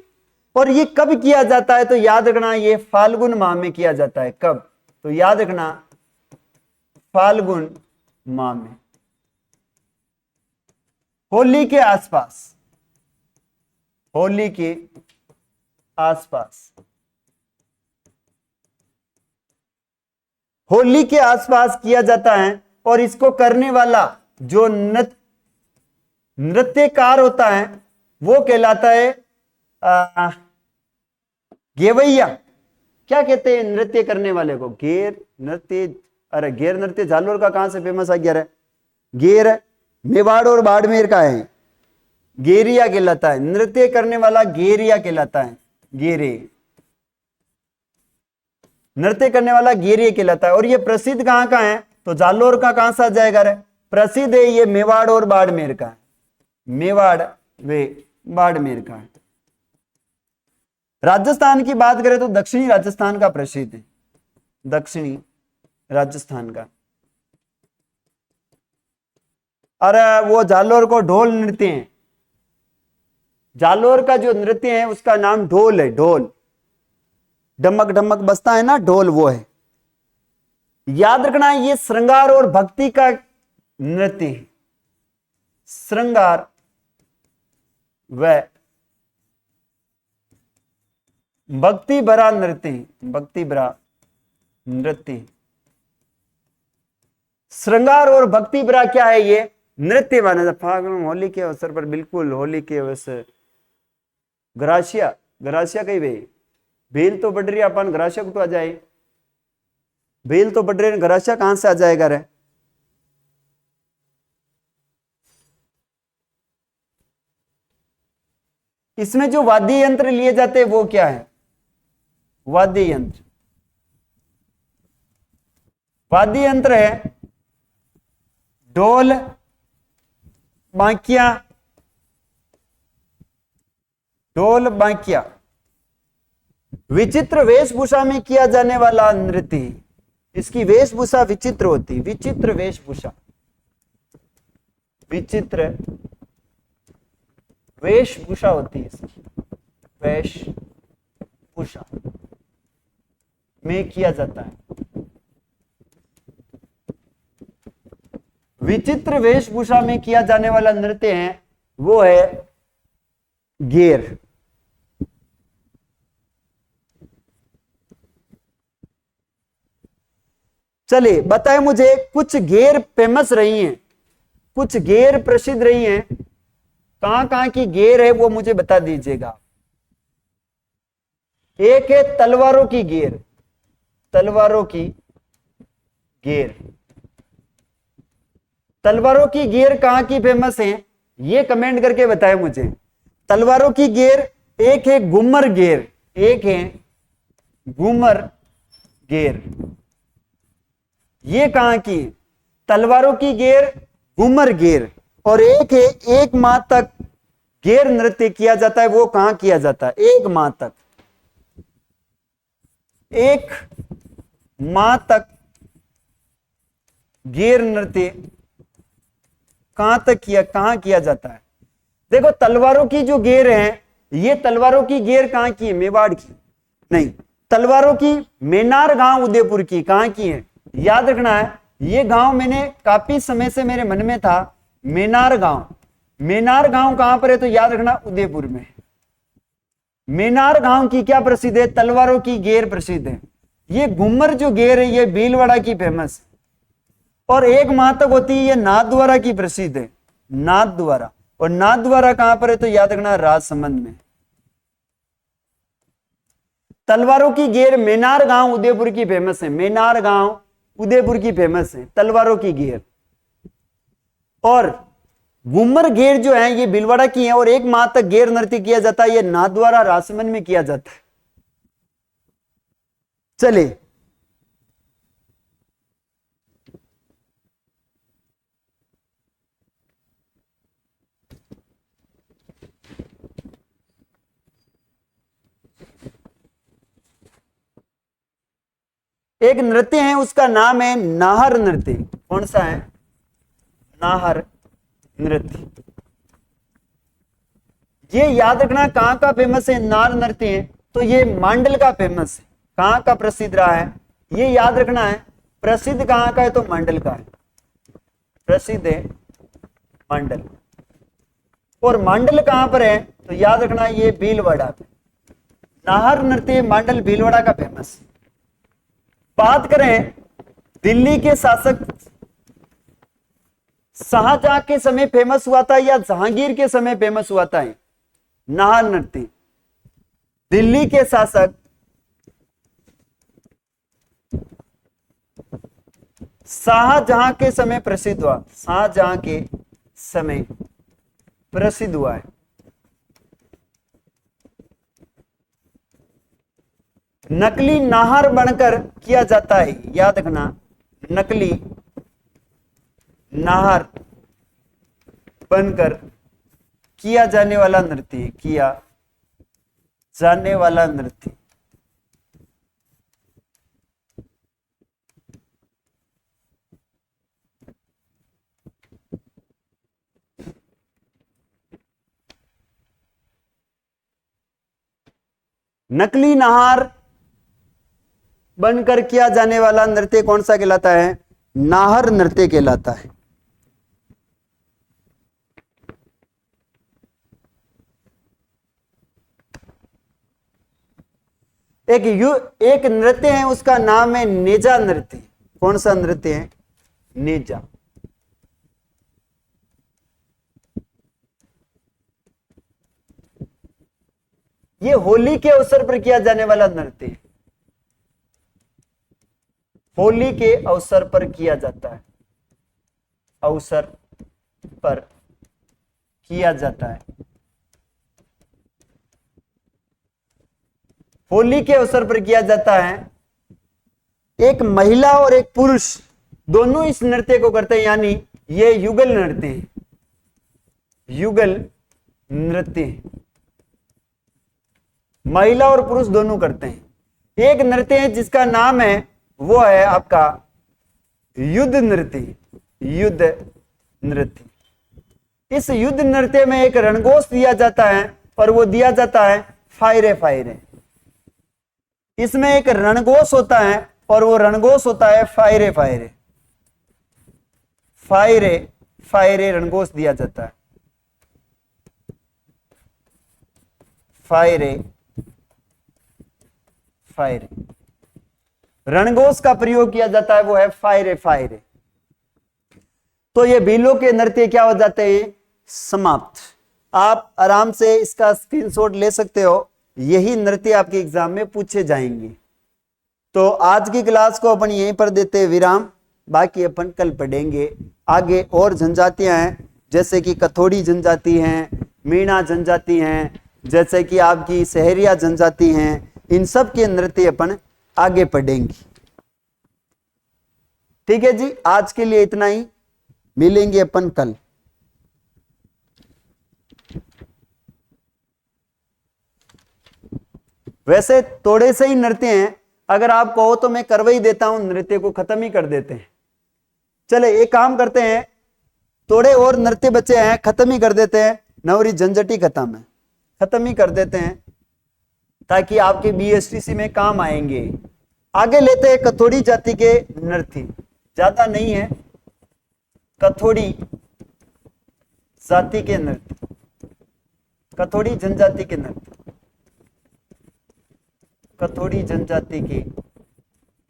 और ये कब किया जाता है? तो याद रखना ये फाल्गुन माह में किया जाता है। कब? तो याद रखना फाल्गुन माह में, होली के आसपास, होली के आसपास, होली के आसपास किया जाता है। और इसको करने वाला जो नृत्यकार होता है वो कहलाता है गेवैया। क्या कहते हैं नृत्य करने वाले को? गेर नृत्य। अरे गेर नृत्य जालोर का कहां से फेमस आ गया है? गेर मेवाड़ और बाड़मेर का है, गेरिया कहलाता है। नृत्य करने वाला गेरिया कहलाता है, गेरे, नृत्य करने वाला गेरिया कहलाता है। और ये प्रसिद्ध कहां का है? तो जालोर का कहां से आ जाएगा रे? प्रसिद्ध है ये मेवाड़ और बाड़मेर का है, मेवाड़ वे बाड़मेर का है। राजस्थान की बात करें तो दक्षिणी राजस्थान का प्रसिद्ध है, दक्षिणी राजस्थान का। अरे वो जालोर को ढोल नृत्य है, जालोर का जो नृत्य है उसका नाम ढोल है, ढोल। ढमक ढमक बजता है ना ढोल, वो है। याद रखना ये श्रृंगार और भक्ति का नृत्य है, श्रृंगार व भक्ति भरा नृत्य, भक्ति भरा नृत्य। श्रृंगार और भक्ति भरा क्या है? ये नृत्य माना जाता। फागुन होली के अवसर पर, बिल्कुल होली के अवसर। ग्रासिया, ग्रासिया कही भाई, भील तो बढ़ रही है, अपन ग्रासिया को तो आ जाए, भील तो बढ़ रही है, ग्रासिया कहां से आ जाएगा रे? इसमें जो वाद्य यंत्र लिए जाते हैं वो क्या है? वाद्य यंत्र, वाद्य यंत्र है ढोल, बांकिया, ढोल बांकिया। विचित्र वेशभूषा में किया जाने वाला नृत्य, इसकी वेशभूषा विचित्र होती, विचित्र वेशभूषा, विचित्र वेशभूषा होती है इसकी, वेशभूषा। वेशभूषा में किया जाता है। विचित्र वेशभूषा में किया जाने वाला नृत्य है वो है गेर। चलिए बताए मुझे, कुछ गेर फेमस रही हैं, कुछ गेर प्रसिद्ध रही हैं, कहां कहां की गेर है वो मुझे बता दीजिएगा। एक है तलवारों की गेर, तलवारों की गेर। तलवारों की गेर कहां की फेमस है ये कमेंट करके बताएं मुझे। तलवारों की गेर, एक है घूमर गेर, एक है घूमर गेर। ये कहां की? तलवारों की गेर, घूमर गेर। और एक है एक माह तक गेर नृत्य किया जाता है, वो कहां किया जाता है? एक माह तक, एक माह तक गेर नृत्य कहां किया जाता है? देखो तलवारों की जो गेर है, ये तलवारों की गेर कहां की है? मेवाड़ की नहीं, तलवारों की मेनार गांव उदयपुर की। कहां की है? याद रखना है, ये गांव मैंने काफी समय से मेरे मन में था, मेनार गांव। मेनार गांव कहां पर है? तो याद रखना उदयपुर में। मेनार गांव की क्या प्रसिद्ध है? तलवारों की गेर प्रसिद्ध है। ये घूमर जो गेर है ये भीलवाड़ा की फेमस है, और एक माह तक होती है, ये नाथद्वारा की प्रसिद्ध है, नाथद्वारा। और नाथद्वारा कहां पर है? तो याद रखना राजसमंद में। तलवारों की गेर मेनार गांव उदयपुर की फेमस है, मेनार गांव उदयपुर की फेमस है तलवारों की गेर। और घूमर गेर जो है ये भीलवाड़ा की है, और एक माह तक गेर नृत्य किया जाता है, ये नाथद्वारा राजसमंद में किया जाता है। चलिए एक नृत्य है, उसका नाम है नाहर नृत्य। कौन सा है? नाहर नृत्य। ये याद रखना कहां का फेमस है नाहर नृत्य है? तो ये मांडल का फेमस है। कहां का प्रसिद्ध रहा है ये याद रखना है। प्रसिद्ध कहां का है? तो मांडल का है, प्रसिद्ध है मांडल। और मांडल कहां पर है? तो याद रखना ये भीलवाड़ा पे। नाहर नृत्य मांडल भीलवाड़ा का फेमस। बात करें दिल्ली के शासक शाहजहां के समय फेमस हुआ था या जहांगीर के समय फेमस हुआ था नाहर नृत्य? दिल्ली के शासक शाहजहां के समय प्रसिद्ध हुआ, शाहजहां के समय प्रसिद्ध हुआ है। नकली नाहर बनकर किया जाता है, याद रखना, नकली नाहर बनकर किया जाने वाला नृत्य, किया जाने वाला नृत्य। नकली नाहर बनकर किया जाने वाला नृत्य कौन सा कहलाता है? नाहर नृत्य कहलाता है। एक नृत्य है, उसका नाम है नेजा नृत्य। कौन सा नृत्य है? नेजा। ये होली के अवसर पर किया जाने वाला नृत्य है, होली के अवसर पर किया जाता है, अवसर पर किया जाता है। होली के अवसर पर किया जाता है। एक महिला और एक पुरुष दोनों इस नृत्य को करते हैं, यानी ये युगल नृत्य है, युगल नृत्य है। महिला और पुरुष दोनों करते हैं। एक नृत्य है जिसका नाम है वो है आपका युद्ध नृत्य, युद्ध नृत्य। इस युद्ध नृत्य में एक रणघोष दिया जाता है और वो दिया जाता है फायरे फायरे, इसमें एक रणघोष होता है और वो रणघोष होता है फायरे फायरे फायरे फायरे रणघोष दिया जाता है। फायरे फायरे रणघोष का प्रयोग किया जाता है, वो है फायरे फायरे। तो ये भीलों के नृत्य क्या हो जाते हैं, समाप्त। आप आराम से इसका स्क्रीनशॉट ले सकते हो, यही नृत्य आपके एग्जाम में पूछे जाएंगे। तो आज की क्लास को अपन यहीं पर देते हैं विराम, बाकी अपन कल पढ़ेंगे। आगे और जनजातियां हैं, जैसे कि कथोड़ी जनजाति हैं, मीणा जनजाति हैं, जैसे कि आपकी सहरिया जनजाति हैं, इन सब के नृत्य अपन आगे पढ़ेंगे। ठीक है जी, आज के लिए इतना ही, मिलेंगे अपन कल। वैसे थोड़े से ही नृत्य हैं, अगर आप कहो तो मैं करवा ही देता हूं, नृत्य को खत्म ही कर देते हैं। चले एक काम करते हैं, थोड़े और नृत्य बचे हैं, खत्म ही कर देते हैं। नवरी झंझटी खत्म है, खत्म ही कर देते हैं ताकि आपके बीएसटीसी में काम आएंगे। आगे लेते हैं कथोड़ी जाति के नृत्य, ज्यादा नहीं है, कथोड़ी जाति के नृत्य, कथोड़ी जनजाति के नृत्य, कथोड़ी जनजाति के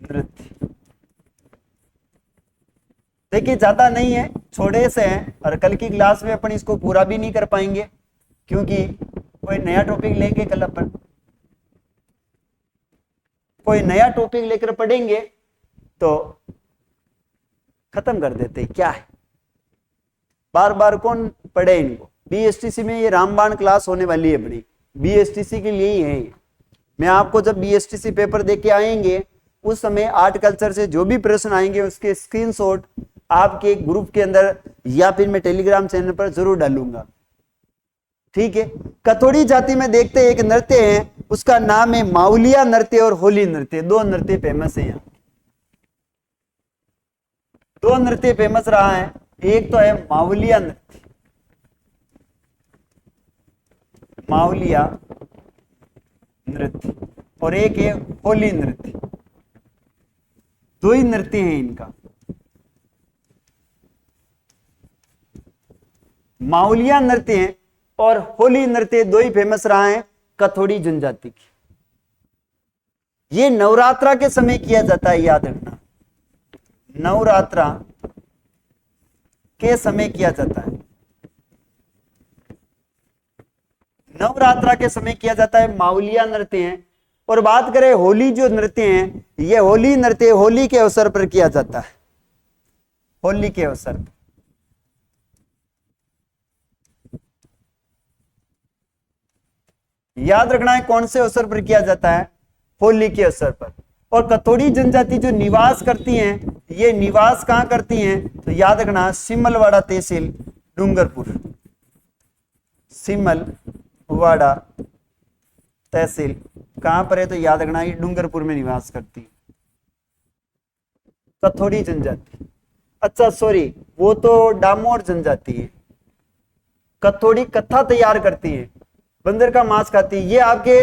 नृत्य। देखिए ज्यादा नहीं है, छोटे से हैं, और कल की क्लास में अपन इसको पूरा भी नहीं कर पाएंगे क्योंकि कोई नया टॉपिक लेंगे कल अपन, कोई नया टॉपिक लेकर पढ़ेंगे तो खत्म कर देते। क्या है, बार बार कौन पढ़े इनको। बीएसटीसी में ये रामबाण क्लास होने वाली है अपनी, बीएसटीसी के लिए ही है ये। मैं आपको जब बीएसटीसी पेपर देके आएंगे उस समय आर्ट कल्चर से जो भी प्रश्न आएंगे उसके स्क्रीनशॉट आपके ग्रुप के अंदर या फिर मैं टेलीग्राम चैनल पर जरूर डालूंगा। ठीक है, कथोड़ी जाति में देखते हैं एक नृत्य है, उसका नाम है माउलिया नृत्य और होली नृत्य। दो नृत्य फेमस है यहाँ, दो नृत्य फेमस रहा है। एक तो है माउलिया नृत्य, माउलिया नृत्य, और एक है होली नृत्य। दो ही नृत्य हैं इनका। माउलिया नृत्य है और होली नृत्य, दो ही फेमस रहा है कथोड़ी जनजाति की। ये नवरात्रा के समय किया जाता है, याद रखना, नवरात्रा के समय किया जाता है, नवरात्रा के समय किया जाता है, माउलिया नृत्य है। और बात करें होली जो नृत्य है, ये होली नृत्य होली के अवसर पर किया जाता है, होली के अवसर पर। याद रखना है कौन से अवसर पर किया जाता है, होली के अवसर पर। और कथोड़ी जनजाति जो निवास करती हैं, ये निवास कहां करती हैं, तो याद रखना सिमलवाड़ा तहसील डूंगरपुर, सिमलवाड़ा तहसील कहां पर है, तो याद रखना ये डूंगरपुर में निवास करती है कथोड़ी जनजाति। अच्छा सॉरी, वो तो डामोर जनजाति है। कथोड़ी कत्था तैयार करती है, बंदर का मांस खाती है। ये आपके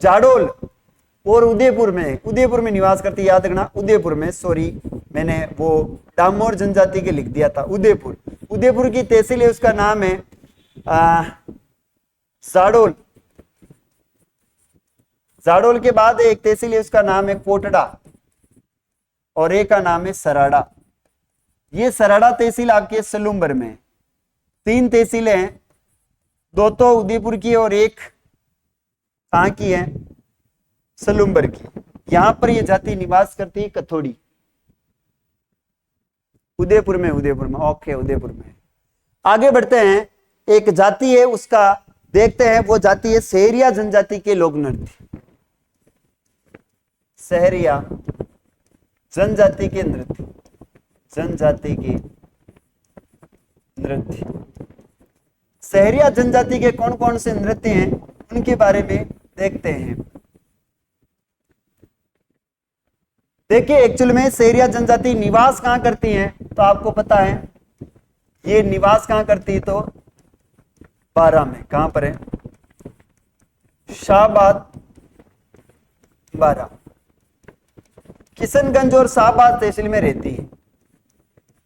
जाडोल और उदयपुर में, उदयपुर में निवास करती है, याद रखना उदयपुर में। सॉरी, मैंने वो डामोर जनजाति के लिख दिया था, उदयपुर। उदयपुर की तहसील है, उसका नाम है जाडोल। जाडोल के बाद एक तहसील है, उसका नाम है कोटड़ा, और एक का नाम है सराड़ा। ये सराड़ा तहसील आपके सलूम्बर में। तीन तहसीलें हैं, दो तो उदयपुर की और एक कहां की है, सलूम्बर की। यहां पर यह जाति निवास करती है कथोड़ी, उदयपुर में, उदयपुर में। ओके, उदयपुर में। आगे बढ़ते हैं, एक जाति है उसका देखते हैं, वो जाति है सहरिया जनजाति के लोक नृत्य, सहरिया जनजाति के नृत्य, जनजाति के नृत्य। सहरिया जनजाति के कौन कौन से नृत्य हैं उनके बारे में देखते हैं। देखिए एक्चुअल में सहरिया जनजाति निवास कहां करती है, तो आपको पता है ये निवास कहां करती है, तो बारा में। कहां पर है, शाहबाद 12 किशनगंज और शाहबाद तहसील में रहती है।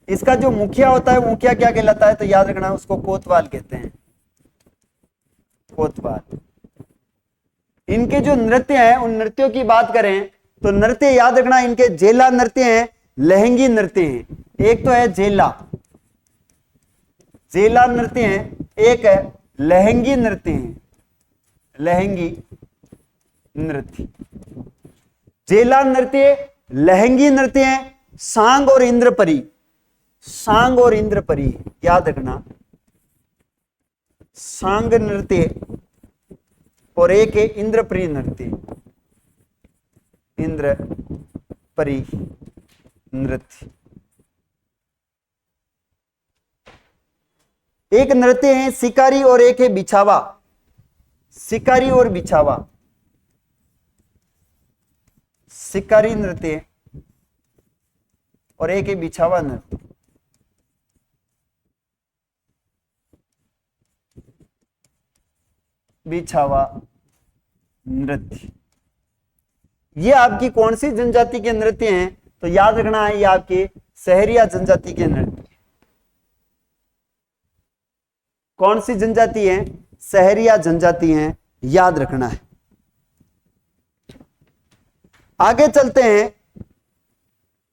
इसका जो मुखिया होता है, मुखिया क्या कहलाता है, तो याद रखना उसको कोतवाल कहते हैं, कोतवाल। इनके जो नृत्य हैं, उन नृत्यों की बात करें तो नृत्य याद रखना, इनके जेला नृत्य हैं, लहंगी नृत्य हैं। एक तो है जेला, जेला नृत्य हैं, एक है लहंगी नृत्य हैं, लहंगी नृत्य। जेला नृत्य, लहंगी नृत्य हैं, सांग और इंद्रपरी, सांग और इंद्रपरी याद रखना, सांग नृत्य और एक है इंद्रपरी नृत्य, इंद्रपरी नृत्य। एक नृत्य है शिकारी और एक है बिछावा, शिकारी और बिछावा, शिकारी नृत्य और एक है बिछावा नृत्य। बिछावा नृत्य, ये आपकी कौन सी जनजाति के नृत्य हैं, तो याद रखना है ये आपके सहरिया जनजाति के नृत्य। कौन सी जनजाति है, सहरिया जनजाति हैं, याद रखना है। आगे चलते हैं,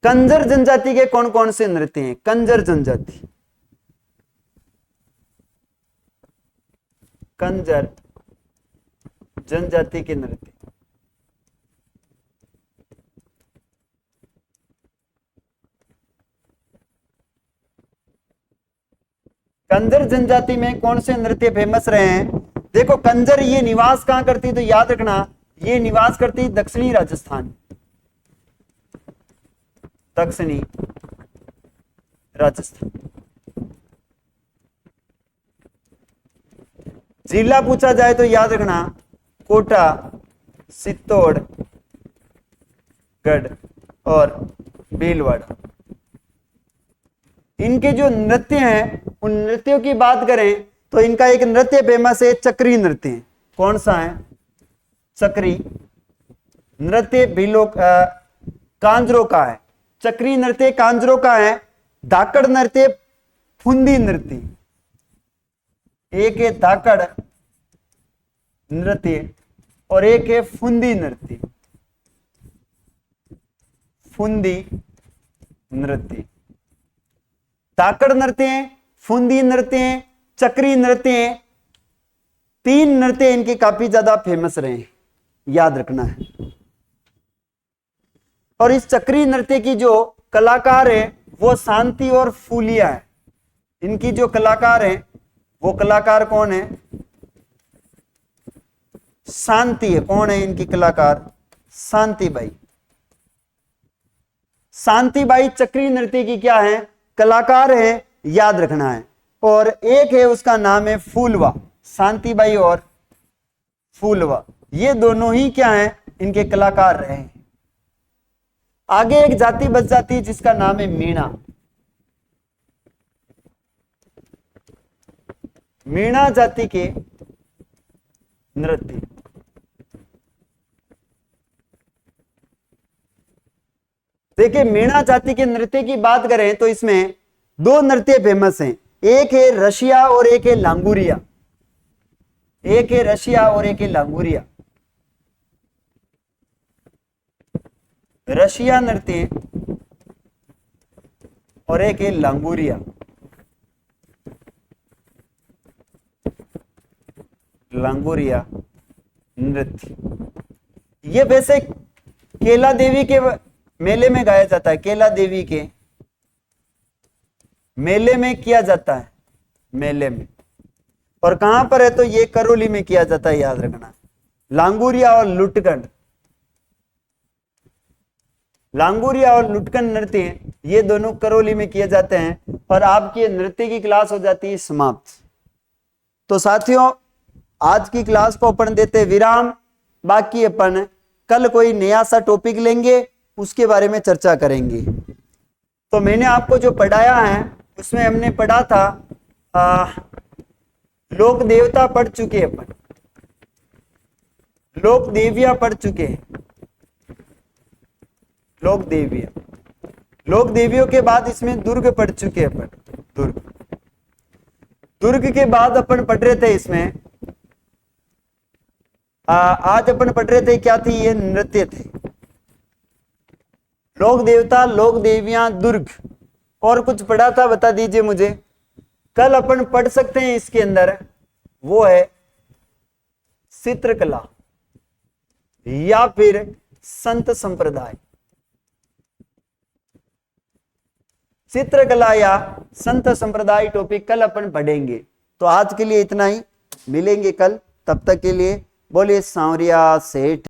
कंजर जनजाति के कौन कौन से नृत्य हैं। कंजर जनजाति, कंजर जनजाति के नृत्य, कंजर जनजाति में कौन से नृत्य फेमस रहे हैं। देखो कंजर ये निवास कहां करती, तो याद रखना ये निवास करती दक्षिणी राजस्थान, दक्षिणी राजस्थान। जिला पूछा जाए तो याद रखना कोटा, चित्तौड़गढ़ और भीलवाड़ा। इनके जो नृत्य हैं, उन नृत्यों की बात करें तो इनका एक नृत्य फेमस है चक्री नृत्य। कौन सा है, चक्री नृत्य भीलों कांजरों का है, चक्री नृत्य कांजरों का है। धाकड़ नृत्य फुंदी नृत्य, एक है धाकड़ नृत्य और एक है फुंदी नृत्य, फुंदी नृत्य। धाकड़ नृत्य, फुंदी नृत्य, चक्री नृत्य, तीन नृत्य इनके काफी ज्यादा फेमस रहे हैं, याद रखना है। और इस चक्री नृत्य की जो कलाकार है वो शांति और फूलिया है। इनकी जो कलाकार है वो कलाकार कौन है, शांति है। कौन है इनकी कलाकार, शांतिबाई। शांतिबाई चक्री नृत्य की क्या है, कलाकार है, याद रखना है। और एक है उसका नाम है फूलवा, शांतिबाई और फूलवा, ये दोनों ही क्या है, इनके कलाकार रहे हैं। आगे एक जाति बच जाती है जिसका नाम है मीणा। मीणा जाति के नृत्य, देखिए मीणा जाति के नृत्य की बात करें तो इसमें दो नृत्य फेमस हैं, एक है रशिया और एक है लांगुरिया, एक है रशिया और एक है लांगुरिया। रशिया नृत्य और एक है लांगुरिया। लांगुरिया नृत्य ये वैसे केला देवी के मेले में गाया जाता है, केला देवी के मेले में किया जाता है, मेले में। और कहां पर है, तो ये करौली में किया जाता है, याद रखना। लांगुरिया और लुटकन, लांगुरिया और लुटकन नृत्य ये दोनों करौली में किए जाते हैं। और आपकी नृत्य की क्लास हो जाती है समाप्त। तो साथियों आज की क्लास को अपन देते विराम, बाकी अपन कल कोई नया सा टॉपिक लेंगे, उसके बारे में चर्चा करेंगे। तो मैंने आपको जो पढ़ाया है उसमें हमने पढ़ा था लोक देवता पढ़ चुके, अपन लोक देवियां पढ़ चुके हैं, लोक देवी। लोक देवियों के बाद इसमें दुर्ग पढ़ चुके हैं अपन। दुर्ग, दुर्ग के बाद अपन पढ़ रहे थे इसमें आज अपन पढ़ रहे थे, क्या थी ये? नृत्य थे। लोक देवता, लोक देवियां, दुर्ग, और कुछ पढ़ा था बता दीजिए मुझे। कल अपन पढ़ सकते हैं इसके अंदर, वो है चित्रकला या फिर संत संप्रदाय। चित्रकला या संत संप्रदाय टॉपिक कल अपन पढ़ेंगे। तो आज के लिए इतना ही, मिलेंगे कल, तब तक के लिए बोलिए सांवरिया सेठ।